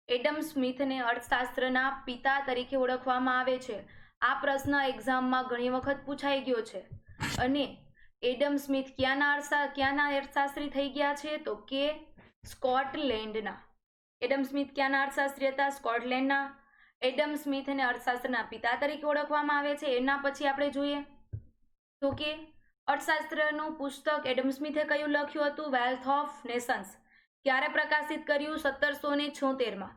એડમ સ્મિથને અર્થશાસ્ત્રના પિતા તરીકે ઓળખવામાં આવે છે. આ પ્રશ્ન એક્ઝામમાં ઘણી વખત પૂછાઈ ગયો છે. અને એડમ સ્મિથ ક્યાંના અર્થશાસ્ત્રી થઈ ગયા છે? તો કે સ્કોટલેન્ડના. એડમ સ્મિથ ક્યાંના અર્થશાસ્ત્રી હતા? સ્કોટલેન્ડના. એડમ સ્મિથને અર્થશાસ્ત્રના પિતા તરીકે ઓળખવામાં આવે છે. એના પછી આપણે જોઈએ તો કે અર્થશાસ્ત્રનું પુસ્તક એડમ સ્મિથે કયું લખ્યું હતું? Wealth of Nations. ક્યારે પ્રકાશિત કર્યું? 1776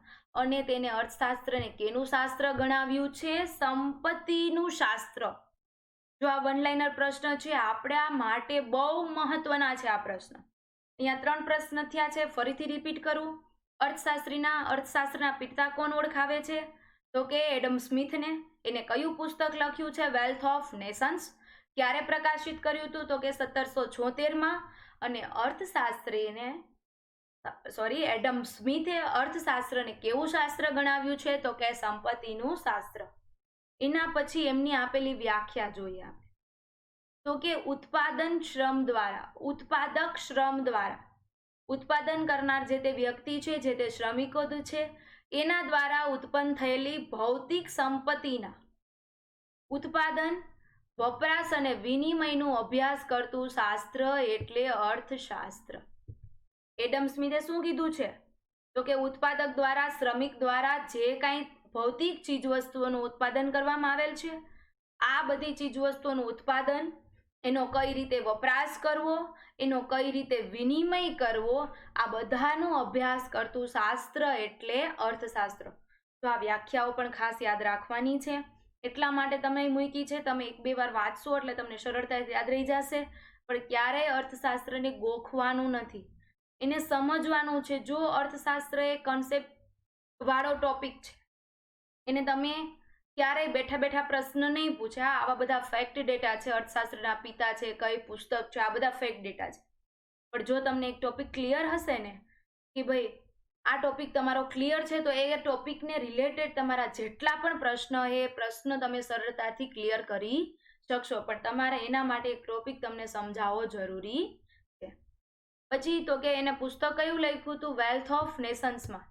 અને તેને અર્થશાસ્ત્રને કેનું શાસ્ત્ર ગણાવ્યું છે? સંપત્તિનું શાસ્ત્ર. જો આ વન લાઇનર પ્રશ્ન છે આપણા માટે બહુ મહત્વના છે. આ પ્રશ્ન અહીંયા 3 પ્રશ્ન થયા છે. ફરીથી રિપીટ કરું. અર્થશાસ્ત્રના પિતા કોણ ઓળખાવે છે? તો કે એડમ સ્મિથને. એને કયું પુસ્તક લખ્યું છે? Wealth of Nations. ક્યારે પ્રકાશિત કર્યું હતું? તો કે 1776 અને એડમ સ્મિથે અર્થશાસ્ત્રને કેવું શાસ્ત્ર ગણાવ્યું છે? તો કે સંપત્તિનું શાસ્ત્ર. એના પછી એમની આપેલી વ્યાખ્યા જોઈએ આપણે. તો કે ઉત્પાદક શ્રમ દ્વારા ઉત્પાદન કરનાર જે તે વ્યક્તિ છે, જે તે શ્રમિકો છે, એના દ્વારા ઉત્પન્ન થયેલી ભૌતિક સંપત્તિના ઉત્પાદન, વપરાશ અને વિનિમયનું અભ્યાસ કરતું શાસ્ત્ર એટલે અર્થશાસ્ત્ર. એડમ સ્મિથે શું કીધું છે? તો કે ઉત્પાદક દ્વારા, શ્રમિક દ્વારા જે કાંઈ ભૌતિક ચીજવસ્તુઓનું ઉત્પાદન કરવામાં આવેલ છે, આ બધી ચીજવસ્તુઓનું ઉત્પાદન, એનો કઈ રીતે વપરાશ કરવો, એનો કઈ રીતે વિનિમય કરવો, આ બધાનો અભ્યાસ કરતું શાસ્ત્ર એટલે અર્થશાસ્ત્ર. તો આ વ્યાખ્યાઓ પણ ખાસ યાદ રાખવાની છે. એટલા માટે તમે મૂકી છે. તમે 1-2 વાર વાંચશો એટલે તમને સરળતાથી યાદ રહી જશે. પણ ક્યારેય અર્થશાસ્ત્રને ગોખવાનું નથી, એને સમજવાનું છે. જો અર્થશાસ્ત્ર એ કન્સેપ્ટ વાળો ટોપિક છે, એને તમે ક્યારેય બેઠા બેઠા પ્રશ્ન નહીં પૂછે. આવા બધા ફેક્ટ ડેટા છે, અર્થશાસ્ત્રના પિતા છે, કઈ પુસ્તક છે, આ બધા ફેક્ટ ડેટા છે. પણ જો તમને એક ટોપિક ક્લિયર હશે ને કે ભાઈ આ ટોપિક તમારો ક્લિયર છે, તો એ ટોપિકને રિલેટેડ તમારા જેટલા પણ પ્રશ્ન એ પ્રશ્ન તમે સરળતાથી ક્લિયર કરી શકશો. પણ તમારે એના માટે એક ટોપિક તમને સમજાવવો જરૂરી છે. પછી તો કે એને પુસ્તક કયું લખ્યું હતું? વેલ્થ ઓફ નેશન્સમાં.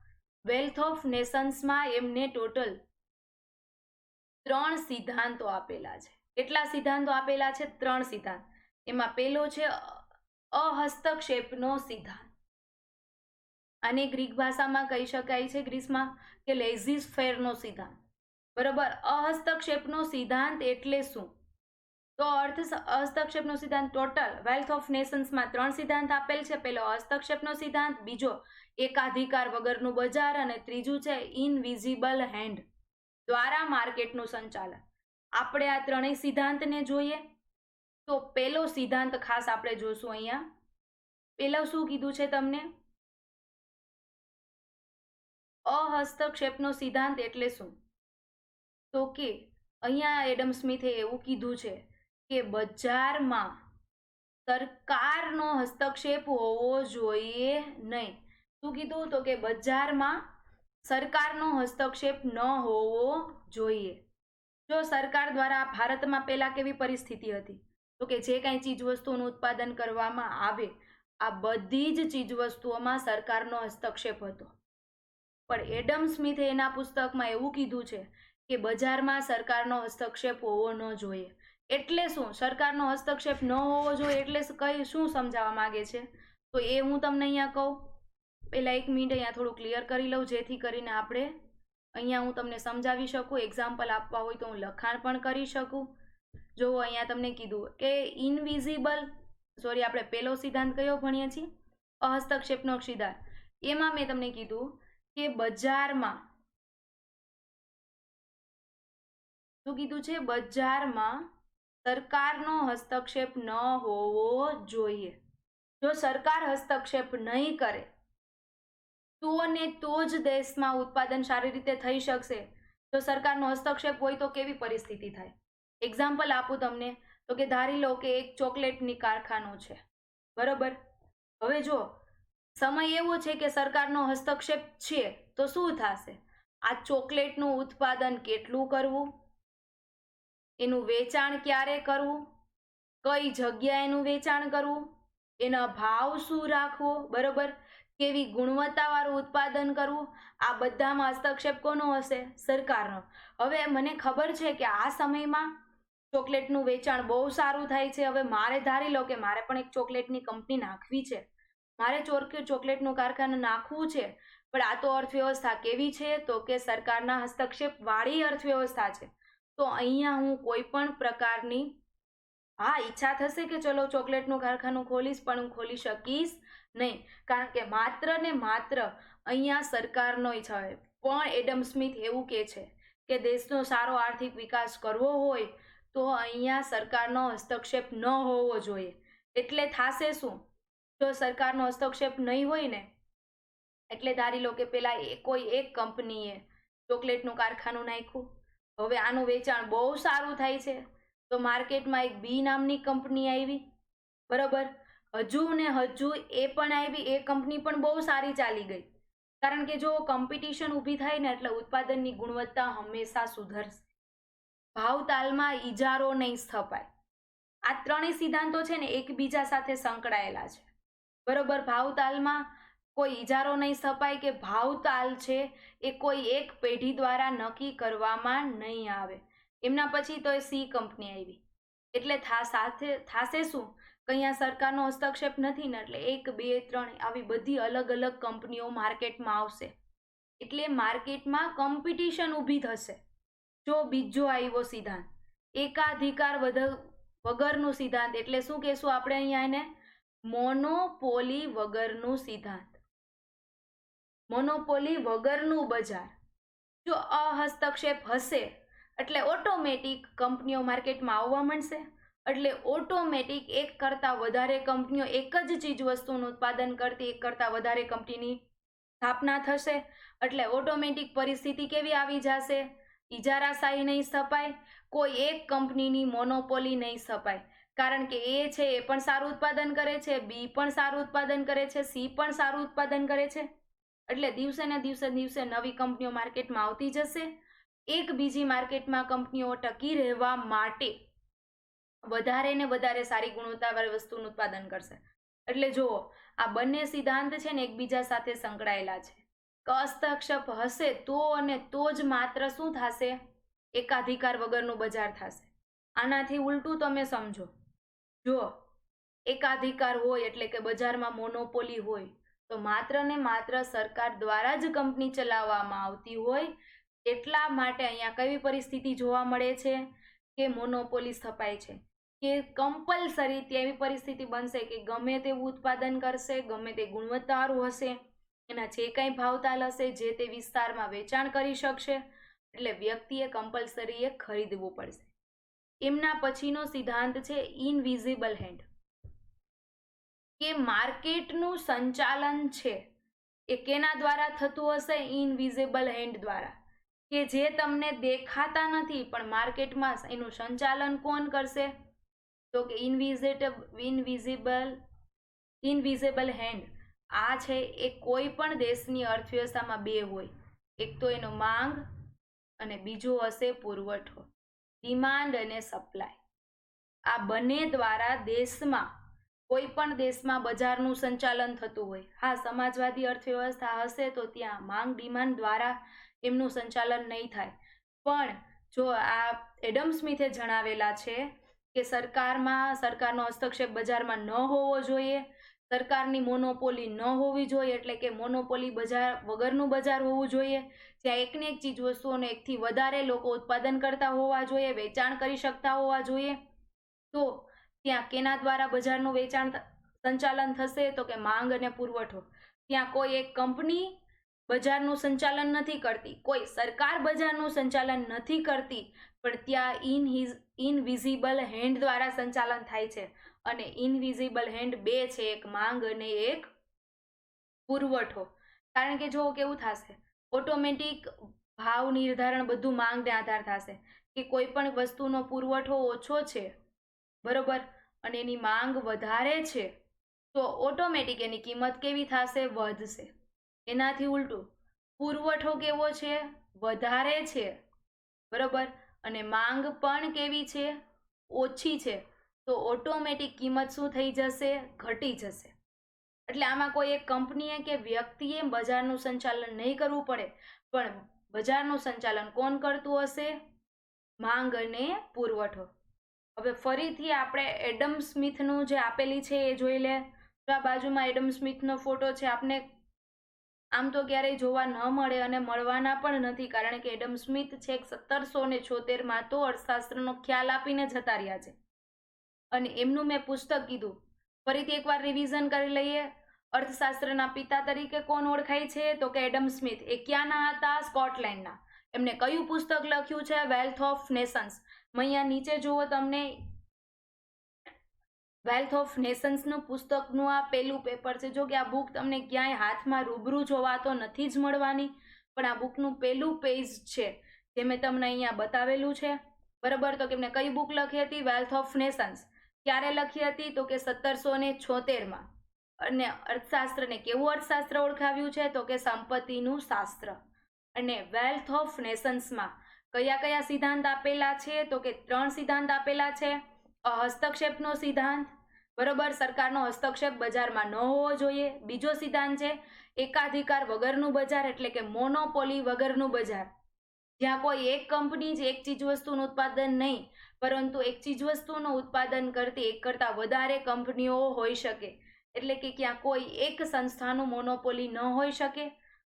વેલ્થ ઓફ નેશન્સમાં એમને ટોટલ 3 સિદ્ધાંતો આપેલા છે. કેટલા સિદ્ધાંતો આપેલા છે? 3 સિદ્ધાંત. એમાં પહેલો છે અહસ્તક્ષેપનો સિદ્ધાંત. આને ગ્રીક ભાષામાં કહી શકાય છે, ગ્રીસમાં, કે લેઝિસ ફેરનો સિદ્ધાંત. બરોબર. અહસ્તક્ષેપનો સિદ્ધાંત એટલે શું? તો હસ્તક્ષેપનો સિદ્ધાંત ટોટલ વેલ્થ ઓફ નેશન્સમાં 3 સિદ્ધાંત આપેલ છે. પહેલો હસ્તક્ષેપનો સિદ્ધાંત, બીજો એકાધિકાર વગરનું બજાર અને ત્રીજું છે ઇનવિઝિબલ હેન્ડ દ્વારા માર્કેટનું સંચાલન. આપણે આ 3 સિદ્ધાંતને જોઈએ. તો પહેલો સિદ્ધાંત ખાસ આપણે જોશું. અહીંયા પહેલો શું કીધું છે તમને? અહસ્તક્ષેપનો સિદ્ધાંત એટલે શું? તો કે અહીંયા એડમ સ્મિથે એવું કીધું છે કે બજારમાં સરકારનો હસ્તક્ષેપ હોવો જોઈએ નહીં. શું કીધું? તો કે બજારમાં સરકારનો હસ્તક્ષેપ ન હોવો જોઈએ. જો સરકાર દ્વારા ભારતમાં પહેલા કેવી પરિસ્થિતિ હતી? તો કે જે કાંઈ ચીજવસ્તુઓનું ઉત્પાદન કરવામાં આવે, આ બધી જ ચીજવસ્તુઓમાં સરકારનો હસ્તક્ષેપ હતો. પણ એડમ સ્મિથે એના પુસ્તકમાં એવું કીધું છે કે બજારમાં સરકારનો હસ્તક્ષેપ હોવો ન જોઈએ. એટલે શું? સરકારનો હસ્તક્ષેપ ન હોવો જોઈએ એટલે શું સમજાવવા માંગે છે? તો એ હું તમને અહીંયા કહું. પહેલા 1 મિનિટ અહીંયા થોડું ક્લિયર કરી લઉં, જેથી કરીને આપણે અહીંયા હું તમને સમજાવી શકું. એક્ઝામ્પલ આપવા હોય તો હું લખાણ પણ કરી શકું. જો અહીંયા તમને કીધું કે આપણે પહેલો સિદ્ધાંત કયો ભણીએ છીએ? અહસ્તક્ષેપનો સિદ્ધાંત. એમાં મેં તમને કીધું કે બજારમાં શું કીધું છે? બજારમાં સરકારનો હસ્તક્ષેપ ન હોવો જોઈએ. જો સરકાર હસ્તક્ષેપ નહીં કરે તો જ દેશમાં ઉત્પાદન સારી રીતે થઈ શકશે. જો સરકારનો હસ્તક્ષેપ હોય તો કેવી પરિસ્થિતિ થાય? એક્ઝામ્પલ આપું તમને. તો કે ધારી લો કે એક ચોકલેટની કારખાનું છે, બરોબર. હવે જો સમય એવો છે કે સરકારનો હસ્તક્ષેપ છે, તો શું થશે? આ ચોકલેટનું ઉત્પાદન કેટલું કરવું, એનું વેચાણ ક્યારે કરવું, કઈ જગ્યાએ એનું વેચાણ કરવું, એના ભાવ શું રાખવો, બરોબર, કેવી ગુણવત્તાવાળું ઉત્પાદન કરવું, આ બધામાં હસ્તક્ષેપ કોનો હશે? સરકારનો. હવે મને ખબર છે કે આ સમયમાં ચોકલેટનું વેચાણ બહુ સારું થાય છે. હવે મારે ધારી લો કે મારે પણ એક ચોકલેટની કંપની નાખવી છે, મારે ચોકલેટનું કારખાનું નાખવું છે. પણ આ તો અર્થવ્યવસ્થા કેવી છે? તો કે સરકારના હસ્તક્ષેપ વાળી અર્થવ્યવસ્થા છે. તો અહીંયા હું કોઈ પણ પ્રકારની ઈચ્છા થશે કે ચલો ચોકલેટનું કારખાનું ખોલીશ, પણ હું ખોલી શકીશ નહીં, કારણ કે માત્ર ને માત્ર અહીંયા સરકારનો ઈચ્છા હોય. પણ એડમ સ્મિથ એવું કહે છે કે દેશનો સારો આર્થિક વિકાસ કરવો હોય તો અહીંયા સરકારનો હસ્તક્ષેપ ન હોવો જોઈએ. એટલે થાશે શું? જો સરકારનો હસ્તક્ષેપ નહીં હોય ને, એટલે ધારી લો કે પેલા કોઈ એક કંપનીએ ચોકલેટનું કારખાનું નાખ્યું, હવે આનું વેચાણ બહુ સારું થાય છે, તો માર્કેટમાં એક બી નામની કંપની આવી, બરોબર, હજુ ને હજુ એ પણ આવી, એ કંપની પણ બહુ સારી ચાલી ગઈ. કારણ કે જો કોમ્પિટિશન ઊભી થાય ને એટલે ઉત્પાદનની ગુણવત્તા હંમેશા સુધરશે, ભાવ તાલમાં ઇજારો નહીં સ્થપાય. આ ત્રણેય સિદ્ધાંતો છે ને એકબીજા સાથે સંકળાયેલા છે, બરોબર. ભાવ તાલમાં કોઈ ઇજારો નહીં સ્થપાય કે ભાવ તાલ છે એ કોઈ એક પેઢી દ્વારા નક્કી કરવામાં નહીં આવે. એમના પછી તો એ સી કંપની આવી, એટલે થાશે શું કે અહીંયા સરકારનો હસ્તક્ષેપ નથી ને, એટલે 1, 2, 3 આવી બધી અલગ અલગ કંપનીઓ માર્કેટમાં આવશે, એટલે માર્કેટમાં કોમ્પિટિશન ઊભી થશે. જો બીજો આવ્યો સિદ્ધાંત એકાધિકાર વગરનું સિદ્ધાંત, એટલે શું કહેશું આપણે અહીંયા એને? મોનોપોલી વગરનું સિદ્ધાંત, મોનોપોલી વગરનું બજાર. જો અહસ્તક્ષેપ હશે એટલે ઓટોમેટિક કંપનીઓ માર્કેટમાં આવવા માંડશે, એટલે ઓટોમેટિક એક કરતાં વધારે કંપનીઓ એક જ ચીજ વસ્તુનું ઉત્પાદન કરતી એક કરતાં વધારે કંપનીની સ્થાપના થશે. એટલે ઓટોમેટિક પરિસ્થિતિ કેવી આવી જશે? ઇજારાશાહી નહીં સ્થપાય, કોઈ એક કંપનીની મોનોપોલી નહીં સ્થપાય, કારણ કે એ છે એ પણ સારું ઉત્પાદન કરે છે, બી પણ સારું ઉત્પાદન કરે છે, સી પણ સારું ઉત્પાદન કરે છે. એટલે દિવસે ને દિવસે નવી કંપનીઓ માર્કેટમાં આવતી જશે. એક બીજી માર્કેટમાં કંપનીઓ ટકી રહેવા માટે વધારે ને વધારે સારી ગુણવત્તાવાળી વસ્તુનું ઉત્પાદન કરશે. એટલે જુઓ, આ બંને સિદ્ધાંત છે ને એકબીજા સાથે સંકળાયેલા છે. હસ્તક્ષેપ હશે તો અને તો જ માત્ર શું થશે? એકાધિકાર વગરનું બજાર થશે. આનાથી ઉલટું તમે સમજો, જો એકાધિકાર હોય એટલે કે બજારમાં મોનોપોલી હોય તો માત્ર ને માત્ર સરકાર દ્વારા જ કંપની ચલાવવામાં આવતી હોય, એટલા માટે અહીંયા કેવી પરિસ્થિતિ જોવા મળે છે કે મોનોપોલી સ્થપાય છે, કે કમ્પલસરી તેવી પરિસ્થિતિ બનશે કે ગમે તેવું ઉત્પાદન કરશે, ગમે તે ગુણવત્તાવાળું હશે, એના જે કંઈ ભાવતાલ હશે જે તે વિસ્તારમાં વેચાણ કરી શકશે, એટલે વ્યક્તિએ કમ્પલસરી એ ખરીદવું પડશે. એમના પછીનો સિદ્ધાંત છે ઇનવિઝિબલ હેન્ડ, કે માર્કેટનું સંચાલન છે એ કેના દ્વારા થતું હશે? ઇનવિઝિબલ હેન્ડ દ્વારા, કે જે તમને દેખાતા નથી પણ માર્કેટમાં એનું સંચાલન કોણ કરશે? તો કે ઇનવિઝિબલ હેન્ડ. આ છે એ કોઈ પણ દેશની અર્થવ્યવસ્થામાં બે હોય, એક તો એનો માંગ અને બીજો હશે પુરવઠો, ડિમાન્ડ અને સપ્લાય. આ બંને દ્વારા દેશમાં, કોઈ પણ દેશમાં બજારનું સંચાલન થતું હોય. હા, સમાજવાદી અર્થવ્યવસ્થા હશે તો ત્યાં માંગ ડિમાન્ડ દ્વારા એમનું સંચાલન નહીં થાય. પણ જો આ એડમ સ્મિથે જણાવેલા છે કે સરકારનો હસ્તક્ષેપ બજારમાં ન હોવો જોઈએ, સરકારની મોનોપોલી ન હોવી જોઈએ, એટલે કે મોનોપોલી બજાર વગરનું બજાર હોવું જોઈએ, જ્યાં એકને એક ચીજ વસ્તુઓને એકથી વધારે લોકો ઉત્પાદન કરતા હોવા જોઈએ, વેચાણ કરી શકતા હોવા જોઈએ. તો ત્યાં કેના દ્વારા બજારનું વેચાણ સંચાલન થશે? તો કે માંગ અને પુરવઠો. ત્યાં કોઈ એક કંપની બજારનું સંચાલન નથી કરતી, કોઈ સરકાર બજારનું સંચાલન નથી કરતી, પણ ત્યાં ઇનવિઝિબલ હેન્ડ દ્વારા સંચાલન થાય છે. અને ઇનવિઝિબલ હેન્ડ બે છે, એક માંગ અને એક પુરવઠો. કારણ કે જો કેવું થશે, ઓટોમેટિક ભાવ નિર્ધારણ બધું માંગને આધાર થશે, કે કોઈ પણ વસ્તુનો પુરવઠો ઓછો છે, બરોબર, અને એની માંગ વધારે છે, તો ઓટોમેટિક એની કિંમત કેવી થશે? વધશે. એનાથી ઉલટું, પુરવઠો કેવો છે? વધારે છે, બરોબર, અને માંગ પણ કેવી છે? ઓછી છે, તો ઓટોમેટિક કિંમત શું થઈ જશે? ઘટી જશે. એટલે આમાં કોઈ એક કંપનીએ કે વ્યક્તિએ બજારનું સંચાલન નહીં કરવું પડે, પણ બજારનું સંચાલન કોણ કરતું હશે? માંગ અને પુરવઠો. હવે ફરીથી આપણે એડમ સ્મિથનું જે આપેલી છે એ જોઈ લે. તો આ બાજુમાં એડમ સ્મિથનો ફોટો છે. આપને આમ તો ક્યારેય જોવા ન મળે અને મળવાના પણ નથી, કારણ કે એડમ સ્મિથ છે 1776માં તો અર્થશાસ્ત્રનો ખ્યાલ આપીને જતા રહ્યા છે. અને એમનું મેં પુસ્તક કીધું, ફરીથી એકવાર રિવિઝન કરી લઈએ. અર્થશાસ્ત્રના પિતા તરીકે કોણ ઓળખાય છે? તો કે એડમ સ્મિથ. એ ક્યાંના હતા? સ્કોટલેન્ડના. એમને કયું પુસ્તક લખ્યું છે? Wealth of Nations. અહીંયા નીચે જુઓ, તમને વેલ્થ ઓફ નેશન્સનું પુસ્તકનું આ પહેલું પેપર છે. જો કે આ બુક તમને ક્યાંય હાથમાં રૂબરૂ જોવા તો નથી જ મળવાની, પણ આ બુકનું પહેલું પેજ છે જે મેં તમને અહીંયા બતાવેલું છે. બરાબર, તો કે એમને કઈ બુક લખી હતી? Wealth of Nations. ક્યારે લખી હતી? તો કે 1776માં. અને અર્થશાસ્ત્રને કેવું અર્થશાસ્ત્ર ઓળખાવ્યું છે? તો કે સંપત્તિનું શાસ્ત્ર. અને વેલ્થ ઓફ નેશન્સમાં કયા કયા સિદ્ધાંત આપેલા છે? તો કે 3 સિદ્ધાંત આપેલા છે. હસ્તક્ષેપનો સિદ્ધાંત, બરોબર, સરકારનો હસ્તક્ષેપ બજારમાં ન હોવો જોઈએ. બીજો સિદ્ધાંત છે એકાધિકાર વગરનું બજાર, એટલે કે મોનોપોલી વગરનું બજાર, જ્યાં કોઈ એક કંપની જ એક ચીજવસ્તુનું ઉત્પાદન નહીં, પરંતુ એક ચીજવસ્તુનું ઉત્પાદન કરતી એક કરતાં વધારે કંપનીઓ હોઈ શકે, એટલે કે ક્યાં કોઈ એક સંસ્થાનું મોનોપોલી ન હોઈ શકે.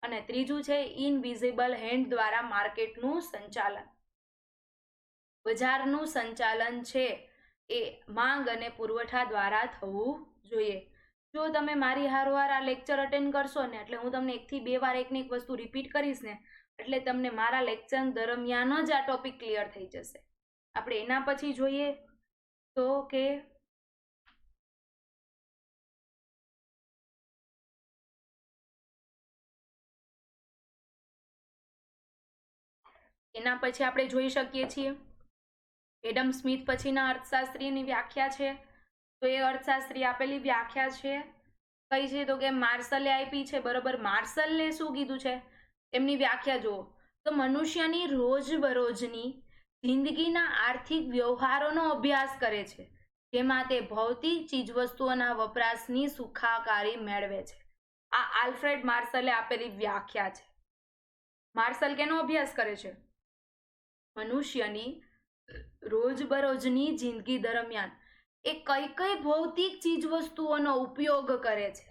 અને ત્રીજું છે ઇનવિઝિબલ હેન્ડ દ્વારા માર્કેટનું સંચાલન. બજારનું સંચાલન છે એ માંગ અને પુરવઠા દ્વારા થવું જોઈએ. જો તમે મારી હારવાર આ લેક્ચર અટેન્ડ કરશો ને, એટલે હું તમને 1 થી 2 વાર એકની એક વસ્તુ રિપીટ કરીશ ને, એટલે તમને મારા લેક્ચર દરમિયાન જ આ ટોપિક ક્લિયર થઈ જશે. આપણે એના પછી જોઈએ તો કે એના પછી આપણે જોઈ શકીએ છીએ એડમ સ્મિથ પછીના અર્થશાસ્ત્રીની વ્યાખ્યા છે. તો એ અર્થશાસ્ત્રી આપેલી વ્યાખ્યા છે કઈ છે? તો કે માર્શલે આપી છે. બરોબર, માર્શલે શું કીધું છે? એમની વ્યાખ્યા જુઓ તો મનુષ્યની રોજબરોજની જિંદગીના આર્થિક વ્યવહારોનો અભ્યાસ કરે છે, જેમાં તે ભૌતિક ચીજવસ્તુઓના વપરાશની સુખાકારી મેળવે છે. આ આલ્ફ્રેડ માર્શલે આપેલી વ્યાખ્યા છે. માર્શલ કેનો અભ્યાસ કરે છે? મનુષ્યની રોજબરોજની જિંદગી દરમિયાન એ કઈ કઈ ભૌતિક ચીજવસ્તુઓનો ઉપયોગ કરે છે,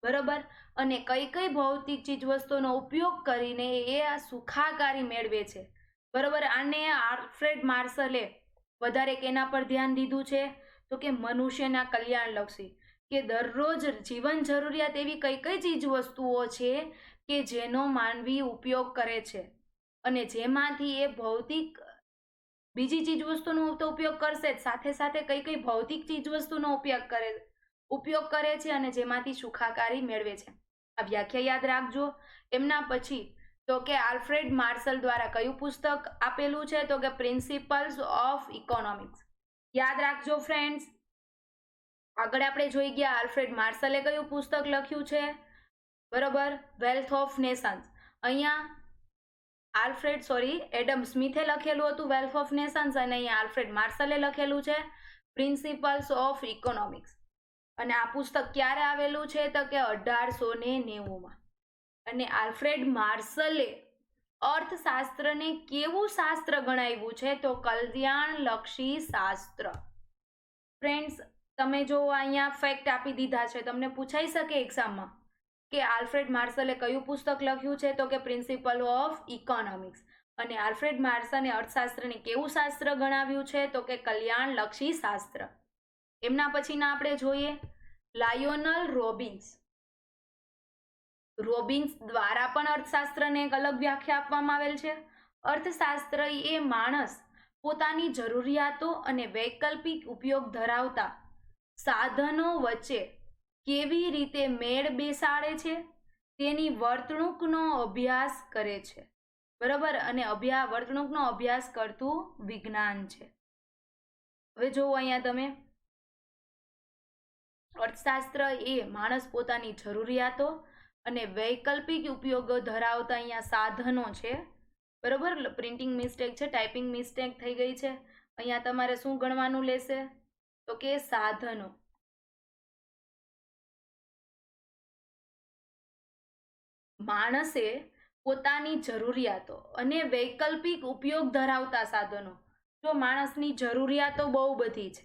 બરોબર, અને કઈ કઈ ભૌતિક ચીજવસ્તુઓનો ઉપયોગ કરીને એ આ સુખાકારી મેળવે છે, બરોબર. આને આલ્ફ્રેડ માર્શલે વધારે કેના પર ધ્યાન દીધું છે? તો કે મનુષ્યના કલ્યાણલક્ષી, કે દરરોજ જીવન જરૂરિયાત એવી કઈ કઈ ચીજવસ્તુઓ છે કે જેનો માનવી ઉપયોગ કરે છે, અને જેમાંથી એ ભૌતિક બીજી ચીજવસ્તુનો તો ઉપયોગ કરશે જ, સાથે સાથે કઈ કઈ ભૌતિક ચીજવસ્તુનો ઉપયોગ કરે છે અને જેમાંથી સુખાકારી મેળવે છે. આ વ્યાખ્યા યાદ રાખજો. એમના પછી તો કે આલ્ફ્રેડ માર્શલ દ્વારા કયું પુસ્તક આપેલું છે? તો કે પ્રિન્સિપલ્સ ઓફ ઇકોનોમિક્સ. યાદ રાખજો ફ્રેન્ડ્સ. આગળ આપણે જોઈ ગયા આલ્ફ્રેડ માર્શલે કયું પુસ્તક લખ્યું છે? બરોબર, વેલ્થ ઓફ નેશન્સ. અહીંયા એડમ સ્મિથે લખેલું હતું વેલ્થ ઓફ નેશન્સ, અને અહીંયા આલ્ફ્રેડ માર્શલે લખેલું છે પ્રિન્સિપલ્સ ઓફ ઇકોનોમિક્સ. અને આ પુસ્તક ક્યારે આવેલું છે? તો કે 1890માં. અને આલ્ફ્રેડ માર્શલે અર્થશાસ્ત્રને કેવું શાસ્ત્ર ગણાવ્યું છે? તો કલ્યાણલક્ષી શાસ્ત્ર. ફ્રેન્ડ્સ, તમે જો અહીંયા ફેક્ટ આપી દીધા છે, તમને પૂછાઈ શકે એક્ઝામમાં કે આલ્ફ્રેડ માર્શલે કયું પુસ્તક લખ્યું છે? તો કે પ્રિન્સિપલ ઓફ ઇકોનોમિક્સ. અને આલ્ફ્રેડ માર્શલે અર્થશાસ્ત્રને કેવું શાસ્ત્ર ગણાવ્યું છે? તો કે કલ્યાણલક્ષી શાસ્ત્ર. એમના પછીના આપણે જોઈએ લાયોનલ રોબિન્સ. રોબિન્સ દ્વારા પણ અર્થશાસ્ત્રને એક અલગ વ્યાખ્યા આપવામાં આવેલ છે. અર્થશાસ્ત્ર એ માણસ પોતાની જરૂરિયાતો અને વૈકલ્પિક ઉપયોગ ધરાવતા સાધનો વચ્ચે કેવી રીતે મેળ બેસાડે છે તેની વર્તણૂકનો અભ્યાસ કરે છે, બરાબર. અને વર્તણૂકનો અભ્યાસ કરતું વિજ્ઞાન છે. હવે જો અહીંયા તમે અર્થશાસ્ત્ર એ માણસ પોતાની જરૂરિયાતો અને વૈકલ્પિક ઉપયોગો ધરાવતા અહીંયા સાધનો છે, બરોબર. પ્રિન્ટિંગ મિસ્ટેક છે, ટાઈપિંગ મિસ્ટેક થઈ ગઈ છે. અહીંયા તમારે શું ગણવાનું લેશે? તો કે સાધનો. માણસે પોતાની જરૂરિયાતો અને વૈકલ્પિક ઉપયોગ ધરાવતા સાધનો. જો માણસની જરૂરિયાતો બહુ બધી છે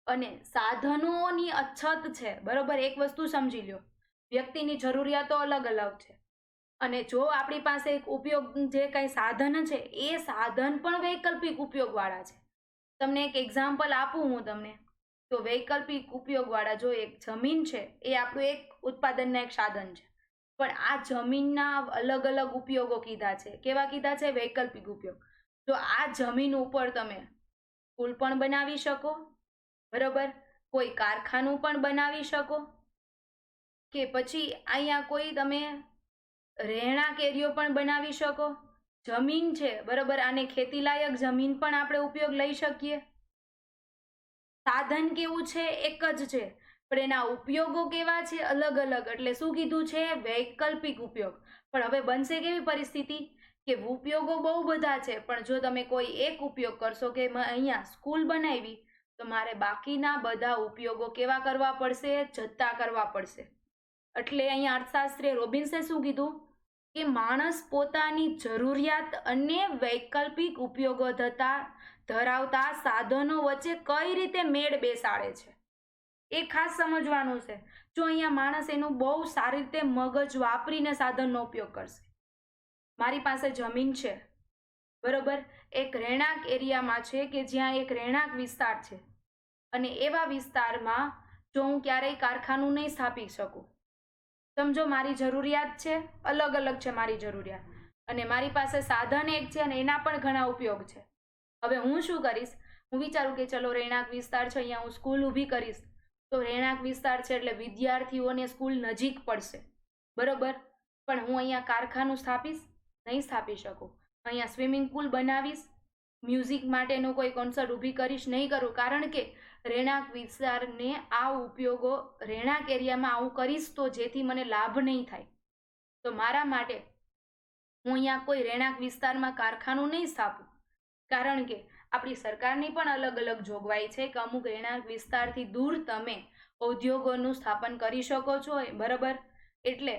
અને સાધનોની અછત છે, બરોબર. એક વસ્તુ સમજી લો, વ્યક્તિની જરૂરિયાતો અલગ અલગ છે, અને જો આપણી પાસે એક ઉપયોગ જે કંઈ સાધન છે એ સાધન પણ વૈકલ્પિક ઉપયોગવાળા છે. તમને એક એક્ઝામ્પલ આપું હું તમને, તો વૈકલ્પિક ઉપયોગવાળા જો એક જમીન છે એ આપણું એક ઉત્પાદનના એક સાધન છે, પણ આ જમીનના અલગ અલગ ઉપયોગો કીધા છે. કેવા કીધા છે? વૈકલ્પિક ઉપયોગ. તો આ જમીન ઉપર તમે પુલ પણ બનાવી શકો, બરોબર, કોઈ કારખાનું પણ બનાવી શકો, કે પછી અહીંયા કોઈ તમે રહેણાંક એરિયો પણ બનાવી શકો. જમીન છે, બરોબર, આને ખેતીલાયક જમીન પણ આપણે ઉપયોગ લઈ શકીએ. સાધન કેવું છે? એક જ છે, પણ એના ઉપયોગો કેવા છે? અલગ અલગ. એટલે શું કીધું છે? વૈકલ્પિક ઉપયોગ. પણ હવે બનશે કેવી પરિસ્થિતિ કે ઉપયોગો બહુ બધા છે, પણ જો તમે કોઈ એક ઉપયોગ કરશો કે અહીંયા સ્કૂલ બનાવી, તો મારે બાકીના બધા ઉપયોગો કેવા કરવા પડશે? જતા કરવા પડશે. એટલે અહીંયા અર્થશાસ્ત્રી રોબિન્સે શું કીધું કે માણસ પોતાની જરૂરિયાત અને વૈકલ્પિક ઉપયોગો ધરાવતા સાધનો વચ્ચે કઈ રીતે મેળ બેસાડે છે એ ખાસ સમજવાનું છે. જો અહીંયા માણસ એનું બહુ સારી રીતે મગજ વાપરીને સાધનનો ઉપયોગ કરશે. મારી પાસે જમીન છે, બરોબર, એક રહેણાંક એરિયામાં છે કે જ્યાં એક રહેણાંક વિસ્તાર છે, અને એવા વિસ્તારમાં જો હું ક્યારેય કારખાનું નહીં સ્થાપી શકું, સમજો મારી જરૂરિયાત છે, અલગ અલગ છે મારી જરૂરિયાત, અને મારી પાસે સાધન એક છે અને એના પણ ઘણા ઉપયોગ છે. હવે હું શું કરીશ? હું વિચારું કે ચલો રહેણાંક વિસ્તાર છે, અહીંયા હું સ્કૂલ ઊભી કરીશ. તો રહેણાંક વિસ્તાર છે એટલે વિદ્યાર્થીઓને સ્કૂલ નજીક પડશે, બરોબર, પણ હું અહીંયા કારખાનું સ્થાપીશ? નહીં સ્થાપી શકું. અહીંયા સ્વિમિંગ પુલ બનાવીશ, મ્યુઝિક માટેનો કોઈ કોન્સર્ટ ઊભી કરીશ? નહીં કરું, કારણ કે રહેણાંક વિસ્તારને આ ઉપયોગો રહેણાંક એરિયામાં આવું કરીશ તો જેથી મને લાભ નહીં થાય. તો મારા માટે હું અહીંયા કોઈ રહેણાંક વિસ્તારમાં કારખાનું નહીં સ્થાપું, કારણ કે આપણી સરકારની પણ અલગ અલગ જોગવાઈ છે કે અમુક રહેણાંક વિસ્તારથી દૂર તમે ઉદ્યોગોનું સ્થાપન કરી શકો છો, બરાબર. એટલે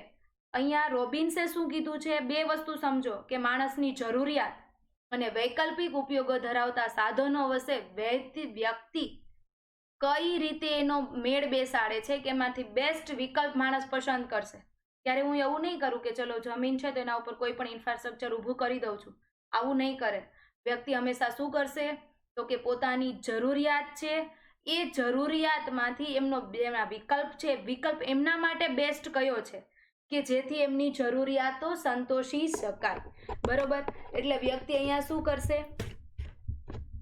અહીંયા રોબિન્સે શું કીધું છે? બે વસ્તુ સમજો કે માણસની જરૂરિયાત અને વૈકલ્પિક ઉપયોગો ધરાવતા સાધનો વચ્ચે વ્યક્તિ કઈ રીતે એનો મેળ બેસાડે છે કે એમાંથી બેસ્ટ વિકલ્પ માણસ પસંદ કરશે. ત્યારે હું એવું નહીં કરું કે ચલો જમીન છે તેના ઉપર કોઈ પણ ઇન્ફ્રાસ્ટ્રક્ચર ઊભું કરી દઉં છું. આવું નહીં કરે. વ્યક્તિ હંમેશા શું કરશે? તો કે પોતાની જરૂરિયાત છે એ જરૂરિયાતમાંથી એમના વિકલ્પ છે, વિકલ્પ એમના માટે બેસ્ટ કયો છે કે જેથી એમની જરૂરિયાતો સંતોષી શકાય, બરોબર. એટલે વ્યક્તિ અહીંયા શું કરશે?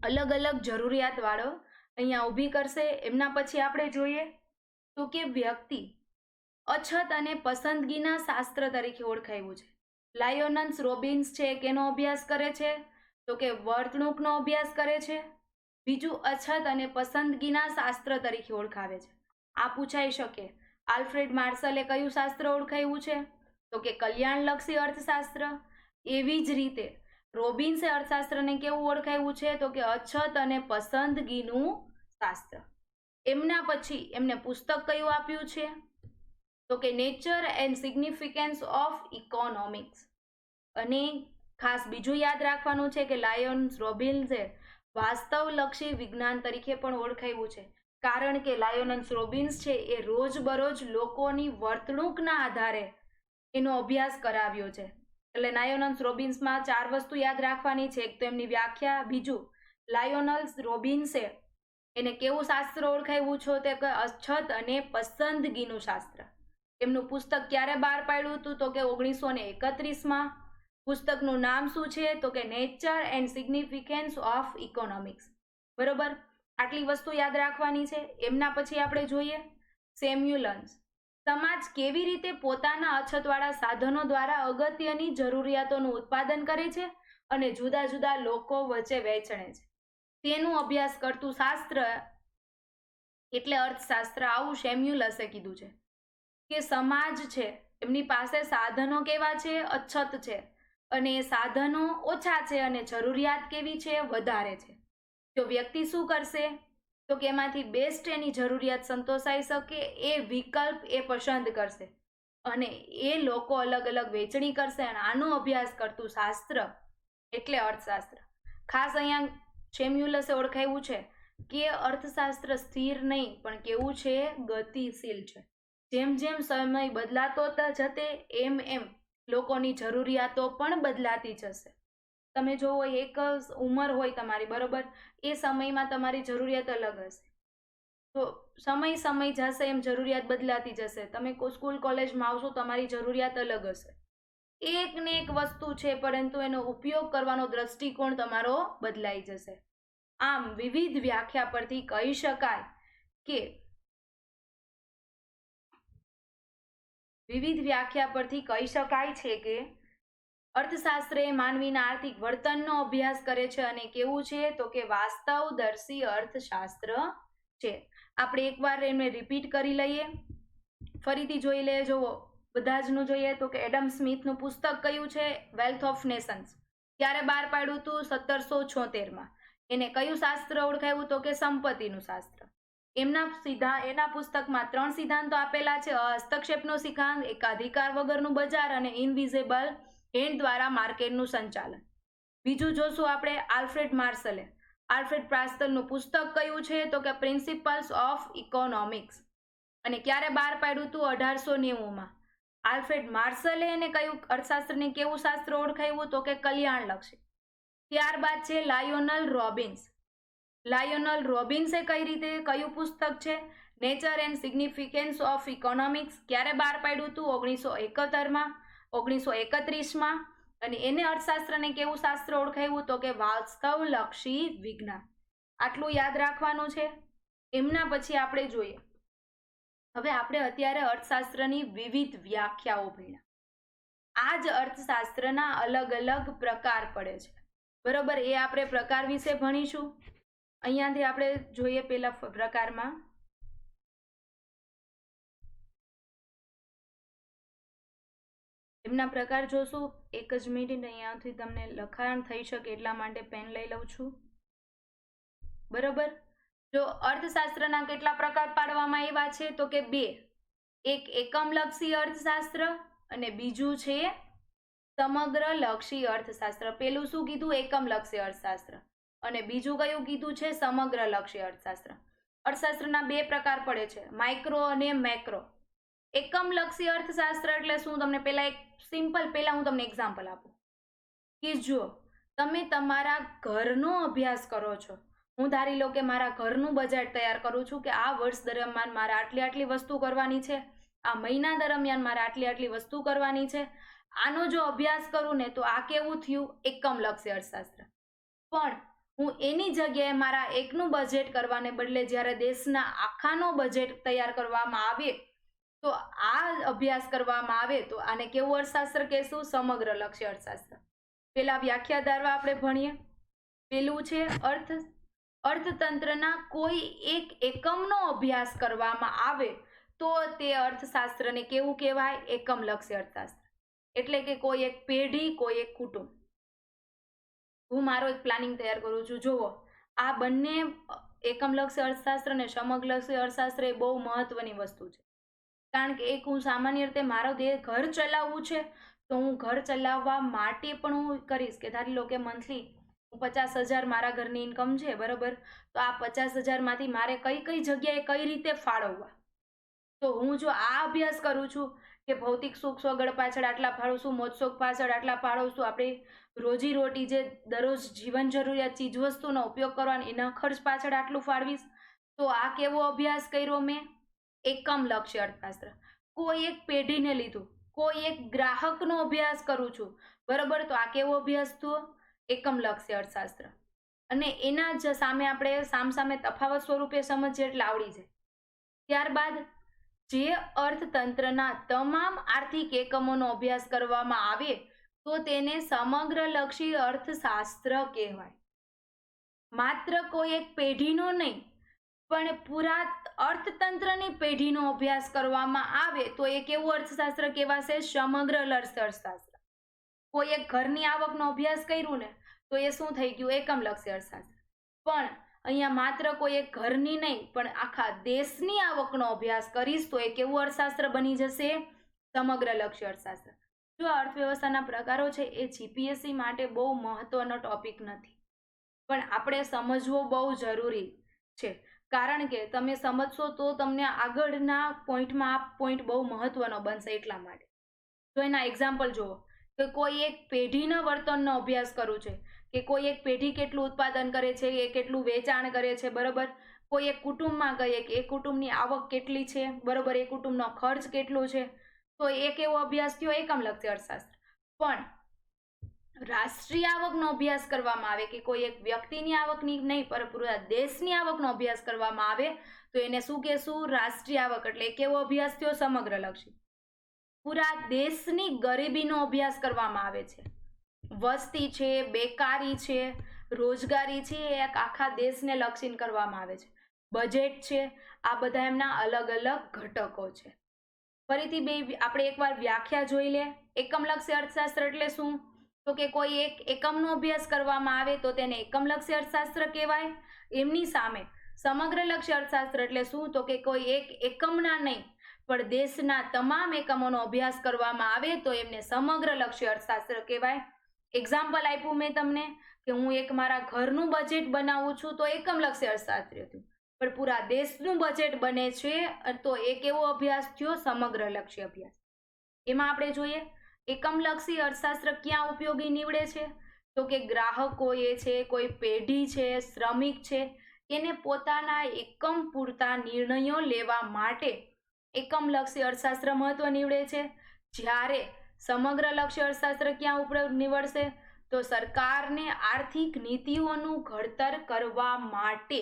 અલગ અલગ જરૂરિયાત વાળો અહીંયા ઊભી કરશે. એમના પછી આપણે જોઈએ તો કે વ્યક્તિ અછત અને પસંદગીના શાસ્ત્ર તરીકે ઓળખાયું છે. લાયોનસ રોબિન્સ છે કેનો અભ્યાસ કરે છે? તો કે વર્તણૂકનો અભ્યાસ કરે છે. બીજું અછત અને પસંદગીના શાસ્ત્ર તરીકે ઓળખાવે છે. આ પૂછાઈ શકે. આલ્ફ્રેડ માર્શલે કયું શાસ્ત્ર ઓળખાયું છે? તો કે કલ્યાણલક્ષી અર્થશાસ્ત્ર. એવી જ રીતે રોબિન્સે અર્થશાસ્ત્રને કેવું ઓળખાયું છે? તો કે અછત અને પસંદગીનું શાસ્ત્ર. એમના પછી એમને પુસ્તક કયું આપ્યું છે? તો કે nature and significance of economics. અને ખાસ બીજું યાદ રાખવાનું છે કે લાયોનસ રોબિન્સે વાસ્તવલક્ષી વિજ્ઞાન તરીકે પણ ઓળખાયું છે, કારણ કે લાયોનસ રોબિન્સ છે એ રોજબરોજ લોકોની વર્તણૂકના આધારે એનો અભ્યાસ કરાવ્યો છે. એટલે લાયોનસ રોબિન્સમાં 4 વસ્તુ યાદ રાખવાની છે. એક તો એમની વ્યાખ્યા, બીજું લાયોનસ રોબિન્સે એને કેવું શાસ્ત્ર ઓળખાયું છે? તે કે અછત અને પસંદગીનું શાસ્ત્ર. એમનું પુસ્તક ક્યારે બહાર પાડ્યું હતું? તો કે 1931માં. પુસ્તકનું નામ શું છે? તો કે nature and significance of economics, બરોબર. આટલી વસ્તુ યાદ રાખવાની છે. એમના પછી આપણે જોઈએ સેમ્યુલન્સ. સમાજ કેવી રીતે પોતાના અછતવાળા સાધનો દ્વારા અગત્યની જરૂરિયાતોનું ઉત્પાદન કરે છે અને જુદા જુદા લોકો વચ્ચે વહેંચણે છે, તેનું અભ્યાસ કરતું શાસ્ત્ર એટલે અર્થશાસ્ત્ર. આવું સેમ્યુલસે કીધું છે કે સમાજ છે એમની પાસે સાધનો કેવા છે? અછત છે, અને સાધનો ઓછા છે અને જરૂરિયાત કેવી છે? વધારે છે. તો વ્યક્તિ શું કરશે? તો કે એમાંથી બેસ્ટ એની જરૂરિયાત સંતોષાઈ શકે એ વિકલ્પ એ પસંદ કરશે, અને એ લોકો અલગ અલગ વહેંચણી કરશે, અને આનો અભ્યાસ કરતું શાસ્ત્ર એટલે અર્થશાસ્ત્ર. ખાસ અહીંયા સેમ્યુલસે ઓળખાયું છે કે અર્થશાસ્ત્ર સ્થિર નહીં પણ કેવું છે? ગતિશીલ છે. જેમ જેમ સમય બદલાતો જશે એમ એમ લોકોની જરૂરિયાતો પણ બદલાતી જશે. તમે જોવો એક ઉંમર હોય તમારી, બરોબર, એ સમયમાં તમારી જરૂરિયાત અલગ હશે. તો સમય જશે એમ જરૂરિયાત બદલાતી જશે. તમે સ્કૂલ કોલેજમાં આવશો, તમારી જરૂરિયાત અલગ હશે. એક ને એક વસ્તુ છે, પરંતુ એનો ઉપયોગ કરવાનો દ્રષ્ટિકોણ તમારો બદલાઈ જશે. આમ વિવિધ વ્યાખ્યા પરથી કહી શકાય છે કે અર્થશાસ્ત્ર એ માનવીના આર્થિક વર્તનનો અભ્યાસ કરે છે અને કેવું છે તો કે વાસ્તવદર્શી અર્થશાસ્ત્ર છે. આપણે એકવાર એને રિપીટ કરી લઈએ, ફરીથી જોઈ લઈએ. જુઓ, બધા જનું જોઈએ તો કે એડમ સ્મિથનું પુસ્તક કયું છે? Wealth of Nations. ક્યારે બહાર પાડ્યું હતું? 1776માં. એને કયું શાસ્ત્ર ઓળખાયું તો કે સંપત્તિનું શાસ્ત્ર. એના પુસ્તકમાં 3 સિદ્ધાંતો આપેલા છે: હસ્તક્ષેપનો સિદ્ધાંત, એકાધિકાર વગરનું બજાર અને ઇનવિઝિબલ હેન્ડ દ્વારા માર્કેટનું સંચાલન. બીજું જોશું આપણે આલ્ફ્રેડ પાસ્કલનું પુસ્તક કયું છે તો કે પ્રિન્સિપલ્સ ઓફ ઇકોનોમિક્સ. અને ક્યારે બહાર પાડ્યું હતું? 1890માં. આલ્ફ્રેડ માર્શલે એને કયું અર્થશાસ્ત્રને કેવું શાસ્ત્ર ઓળખાયું તો કે કલ્યાણલક્ષી. ત્યારબાદ છે લાયોનલ રોબિન્સે કયું પુસ્તક છે? Nature and significance of economics. ક્યારે બહાર પાડ્યું હતું? 1971માં, 1931માં. અને એને અર્થશાસ્ત્રને કેવું શાસ્ત્ર ઓળખાયું તો કે વાસ્તવલક્ષી વિજ્ઞાન. આટલું યાદ રાખવાનું છે. એમના પછી આપણે જોઈએ, હવે આપણે અત્યારે અર્થશાસ્ત્રની વિવિધ વ્યાખ્યાઓ ભણ્યા. આ જ અર્થશાસ્ત્રના અલગ અલગ પ્રકાર પડે છે, બરોબર? એ આપણે પ્રકાર વિશે ભણીશું. અહીંયાથી આપણે જોઈએ પેલા પ્રકારમાં એમના પ્રકાર જોશું. એક જ મિનિટ, અહીંયાથી તમને લખાણ થઈ શકે એટલા માટે પેન લઈ લઉં છું, બરોબર? જો અર્થશાસ્ત્રના કેટલા પ્રકાર પાડવામાં આવ્યા છે તો કે 2. એક એકમલક્ષી અર્થશાસ્ત્ર અને બીજું છે સમગ્રલક્ષી અર્થશાસ્ત્ર. પેલું શું કીધું? એકમલક્ષી અર્થશાસ્ત્ર. અને બીજું કયું કીધું છે? સમગ્રલક્ષી અર્થશાસ્ત્ર. અર્થશાસ્ત્રના 2 પ્રકાર પડે છે, માઇક્રો અને મેક્રો. એકમલક્ષી અર્થશાસ્ત્ર એટલે શું? તમને પહેલા હું તમને એક્ઝામ્પલ આપું કે જો તમે તમારા ઘરનો અભ્યાસ કરો છો, હું ધારી લો કે મારા ઘરનું બજેટ તૈયાર કરું છું કે આ વર્ષ દરમિયાન મારે આટલી વસ્તુ કરવાની છે, આ મહિના દરમિયાન મારે આટલી વસ્તુ કરવાની છે. આનો જો અભ્યાસ કરું ને તો આ કેવું થયું? એકમલક્ષી અર્થશાસ્ત્ર. પણ હું એની જગ્યાએ મારા એકનું બજેટ કરવાને બદલે જ્યારે દેશના આખાનો બજેટ તૈયાર કરવામાં આવે તો આ અભ્યાસ કરવામાં આવે તો આને કેવું અર્થશાસ્ત્ર કહેશું? સમગ્રલક્ષી અર્થશાસ્ત્ર. પેલા વ્યાખ્યા દ્વારા આપણે ભણીએ. પેલું છે અર્થતંત્રના કોઈ એક એકમનો અભ્યાસ કરવામાં આવે તો તે અર્થશાસ્ત્રને કેવું કહેવાય? એકમલક્ષી અર્થશાસ્ત્ર. એટલે કે કોઈ એક પેઢી, કોઈ એક કુટુંબ. હું મારો એક પ્લાનિંગ તૈયાર કરું છું. જુઓ, આ બંને એકમલક્ષી અર્થશાસ્ત્ર અને સમગ્રલક્ષી અર્થશાસ્ત્ર એ બહુ મહત્વની વસ્તુ છે. કારણ કે એક હું સામાન્ય રીતે મારો ઘર ચલાવવું છે તો હું ઘર ચલાવવા માટે પણ હું કરીશ કે ધારી લો કે મંથલી 50,000 મારા ઘરની ઇન્કમ છે, બરોબર? તો આ 50,000માંથી મારે કઈ જગ્યાએ કઈ રીતે ફાળવવા. તો હું જો આ અભ્યાસ કરું છું કે ભૌતિક સુખ સગવડ પાછળ આટલા ફાળવશું, મોજ શોખ પાછળ આટલા ફાળવશું, આપણે રોજી રોટી જે દરરોજ જીવન જરૂરિયાત ચીજવસ્તુનો ઉપયોગ કરવાનો એના ખર્ચ પાછળ આટલું ફાળવીશ, તો આ કેવો અભ્યાસ કર્યો મેં? એકમલક્ષી અર્થશાસ્ત્ર. કોઈ એક પેઢીને લીધું, કોઈ એક ગ્રાહકનો અભ્યાસ કરું છું, બરોબર? તો આ કેવો અભ્યાસ થયો? એકમલક્ષી અર્થશાસ્ત્ર. અને એના જ સામે આપણે સામસામે તફાવત સ્વરૂપે સમજીએ એટલે આવડી જાય. ત્યારબાદ જે અર્થતંત્રના તમામ આર્થિક એકમોનો અભ્યાસ કરવામાં આવે તો તેને સમગ્રલક્ષી અર્થશાસ્ત્ર કહેવાય. માત્ર કોઈ એક પેઢીનો નહીં પણ પૂરા અર્થતંત્રની પેઢીનો અભ્યાસ કરવામાં આવે તો એ કેવું અર્થશાસ્ત્ર કહેવાશે? સમગ્રલક્ષી અર્થશાસ્ત્ર. કોઈ એક ઘરની આવકનો અભ્યાસ કર્યું ને તો એ શું થઈ ગયું? એકમલક્ષી અર્થશાસ્ત્ર. પણ અહીંયા માત્ર કોઈ એક ઘરની નહીં પણ આખા દેશની આવકનો અભ્યાસ કરીશ તો એ કેવું અર્થશાસ્ત્ર બની જશે? સમગ્રલક્ષી અર્થશાસ્ત્ર. જો અર્થવ્યવસ્થાના પ્રકારો છે એ જીપીએસસી માટે બહુ મહત્વનો ટોપિક નથી, પણ આપણે સમજવો બહુ જરૂરી છે. કારણ કે તમે સમજશો તો તમને આગળના પોઈન્ટમાં આ પોઈન્ટ બહુ મહત્વનો બનશે. એટલા માટે તો એના એક્ઝામ્પલ જુઓ કે કોઈ એક પેઢીના વર્તનનો અભ્યાસ કરવું છે કે કોઈ એક પેઢી કેટલું ઉત્પાદન કરે છે, એ કેટલું વેચાણ કરે છે, બરોબર? કોઈ એક કુટુંબમાં કહીએ કે એ કુટુંબની આવક કેટલી છે, બરોબર, એ કુટુંબનો ખર્ચ કેટલો છે, તો એક એવો અભ્યાસ થયો એકમલક્ષી અર્થશાસ્ત્ર. પણ રાષ્ટ્રીય આવકનો અભ્યાસ કરવામાં આવે કે કોઈ એક વ્યક્તિની આવકની નહીં પણ પૂરા દેશની આવકનો અભ્યાસ કરવામાં આવે તો એને શું કહેશું? રાષ્ટ્રીય આવક. એટલે એક એવો અભ્યાસ થયો સમગ્રલક્ષી. પૂરા દેશની ગરીબીનો અભ્યાસ કરવામાં આવે છે. વસ્તી છે, બેકારી છે, રોજગારી છે, એ આખા દેશને લક્ષીને કરવામાં આવે છે. બજેટ છે, આ બધા એમના અલગ અલગ ઘટકો છે. ફરીથી આપણે એકવાર વ્યાખ્યા જોઈ લે. એકમલક્ષી અર્થશાસ્ત્ર એટલે શું? તો કે કોઈ એક એકમનો અભ્યાસ કરવામાં આવે તો તેને એકમલક્ષી અર્થશાસ્ત્ર કહેવાય. એમની સામે સમગ્રલક્ષી અર્થશાસ્ત્ર એટલે શું? તો કે કોઈ એક એકમના નહીં પણ દેશના તમામ એકમોનો અભ્યાસ કરવામાં આવે તો એમને સમગ્રલક્ષી અર્થશાસ્ત્ર કહેવાય. એક્ઝામ્પલ આપ્યું મેં તમને કે હું એક મારા ઘરનું બજેટ બનાવું છું તો એકમલક્ષી અર્થશાસ્ત્ર હતું, પણ પૂરા દેશનું બજેટ બને છે તો એક એવો અભ્યાસ થયો સમગ્રલક્ષી અભ્યાસ. એમાં આપણે જોઈએ એકમલક્ષી અર્થશાસ્ત્ર ક્યાં ઉપયોગી નીવડે છે? તો કે ગ્રાહકો એ છે, કોઈ પેઢી છે, શ્રમિક છે, એને પોતાના એકમ પૂરતા નિર્ણયો લેવા માટે એકમલક્ષી અર્થશાસ્ત્ર મહત્વ નીવડે છે. જ્યારે સમગ્રલક્ષી અર્થશાસ્ત્ર ક્યાં ઉપયોગ નીવડશે? તો સરકારને આર્થિક નીતિઓનું ઘડતર કરવા માટે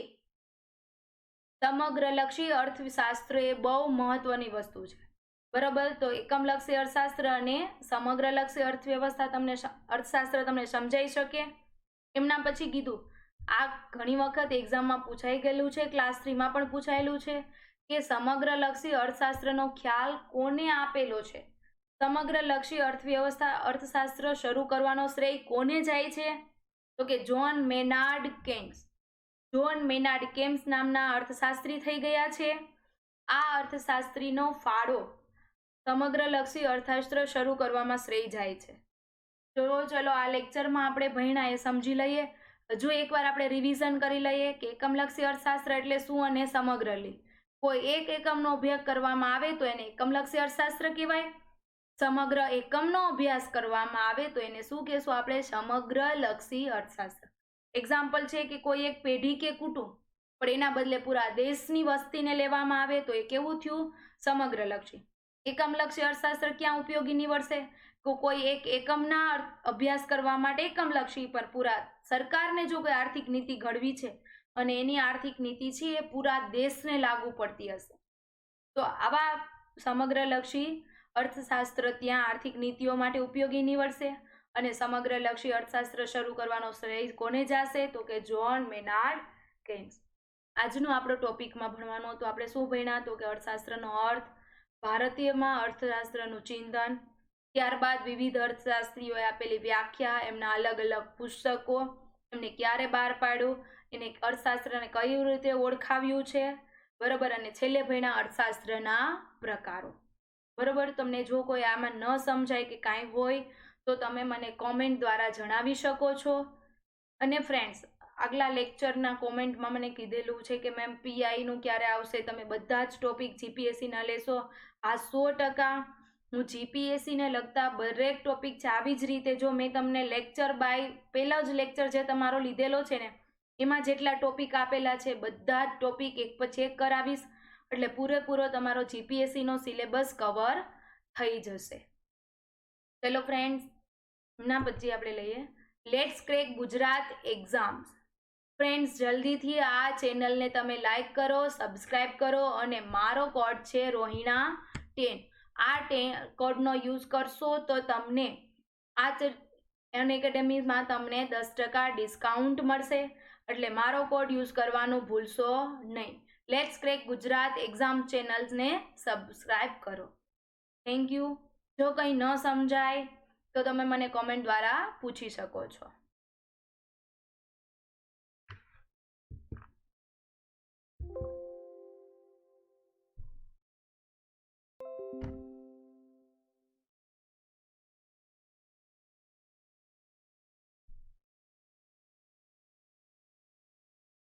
સમગ્રલક્ષી અર્થશાસ્ત્ર એ બહુ મહત્વની વસ્તુ છે, બરાબર. તો એકમલક્ષી અર્થશાસ્ત્ર અને સમગ્રલક્ષી અર્થશાસ્ત્ર તમને સમજાઈ શકે. એમના પછી કીધું આ ઘણી વખત એક્ઝામમાં પૂછાઈ ગયેલું છે, ક્લાસ 3માં પણ પૂછાયેલું છે કે સમગ્રલક્ષી અર્થશાસ્ત્રનો ખ્યાલ કોને આપેલો છે? સમગ્રલક્ષી અર્થશાસ્ત્ર શરૂ કરવાનો શ્રેય કોને જાય છે? તો કે જ્હોન મેનાર્ડ કેન્સ. જ્હોન મેનાર્ડ કેન્સ નામના અર્થશાસ્ત્રી થઈ ગયા છે. આ અર્થશાસ્ત્રીનો ફાળો સમગ્રલક્ષી અર્થશાસ્ત્ર શરૂ કરવામાં શ્રેય જાય છે. ચલો આ લેક્ચરમાં આપણે ભણ્યા એ સમજી લઈએ. હજુ એકવાર આપણે રિવિઝન કરી લઈએ કે એકમલક્ષી અર્થશાસ્ત્ર એટલે શું અને સમગ્રલી. કોઈ એક એકમનો અભ્યાસ કરવામાં આવે તો એને એકમલક્ષી અર્થશાસ્ત્ર કહેવાય. સમગ્ર એકમનો અભ્યાસ કરવામાં આવે તો એને શું કહેશું આપણે? સમગ્રલક્ષી અર્થશાસ્ત્ર. એક્ઝામ્પલ છે કે કોઈ એક પેઢી કે કુટુંબ પણ એના બદલે પૂરા દેશની વસ્તીને લેવામાં આવે તો એ કેવું થયું? સમગ્રલક્ષી. એકમલક્ષી અર્થશાસ્ત્ર ક્યાં ઉપયોગી નીવડશે? કોઈ એક એકમના અભ્યાસ કરવા માટે એકમલક્ષી, પર પૂરા સરકારને જો કોઈ આર્થિક નીતિ ઘડવી છે અને એની આર્થિક નીતિ છે એ પૂરા દેશને લાગુ પડતી હશે તો આવા સમગ્રલક્ષી અર્થશાસ્ત્ર ત્યાં આર્થિક નીતિઓ માટે ઉપયોગી નીવડશે. અને સમગ્રલક્ષી અર્થશાસ્ત્ર શરૂ કરવાનો શ્રેય કોને જશે? તો કે જ્હોન મેનાર્ડ કેન્સ. આજનો આપણો ટોપિકમાં ભણવાનો તો આપણે શું ભણ્યા? તો કે અર્થશાસ્ત્રનો અર્થ, ભારતીયમાં અર્થશાસ્ત્રનું ચિંતન, ત્યારબાદ વિવિધ અર્થશાસ્ત્રીઓએ આપેલી વ્યાખ્યા, એમના અલગ અલગ પુસ્તકો, એમને ક્યારે બહાર પાડ્યું, એને અર્થશાસ્ત્રને કઈ રીતે ઓળખાવ્યું છે, બરોબર. અને છેલ્લે ભણ્યા અર્થશાસ્ત્રના પ્રકારો, બરોબર. તમને જો કોઈ આમાં ન સમજાય કે કાંઈ હોય તો તમે મને કોમેન્ટ દ્વારા જણાવી શકો છો. અને ફ્રેન્ડ્સ, આગલા લેક્ચરના કોમેન્ટમાં મને કીધેલું છે કે મેમ પીઆઈનું ક્યારે આવશે? તમે બધા જ ટોપિક જીપીએસસીના લેશો. આ 100% હું જીપીએસસીને લગતા દરેક ટોપિક છે આવી જ રીતે, જો મેં તમને લેક્ચર બાય પહેલો જ લેક્ચર જે તમારો લીધેલો છે ને એમાં જેટલા ટોપિક આપેલા છે બધા જ ટોપિક એક પછી એક કરાવીશ, એટલે પૂરેપૂરો તમારો જીપીએસસીનો સિલેબસ કવર થઈ જશે. ચલો ફ્રેન્ડ્સ, એમના પછી આપણે લઈએ let's crack Gujarat exams. Friends, જલ્દીથી આ ચેનલને તમે લાઈક કરો, સબસ્ક્રાઈબ કરો અને મારો કોડ છે રોહિણા10. આ કોડનો યુઝ કરશો તો તમને આ અનએકેડમીમાં તમને 10% ડિસ્કાઉન્ટ મળશે, એટલે મારો કોડ યુઝ કરવાનું ભૂલશો નહીં. લેટ્સ ક્રેક ગુજરાત એક્ઝામ ચેનલ્સને સબસ્ક્રાઈબ કરો. Thank you. જો કંઈ ન સમજાય તો તમે મને કોમેન્ટ દ્વારા પૂછી શકો છો.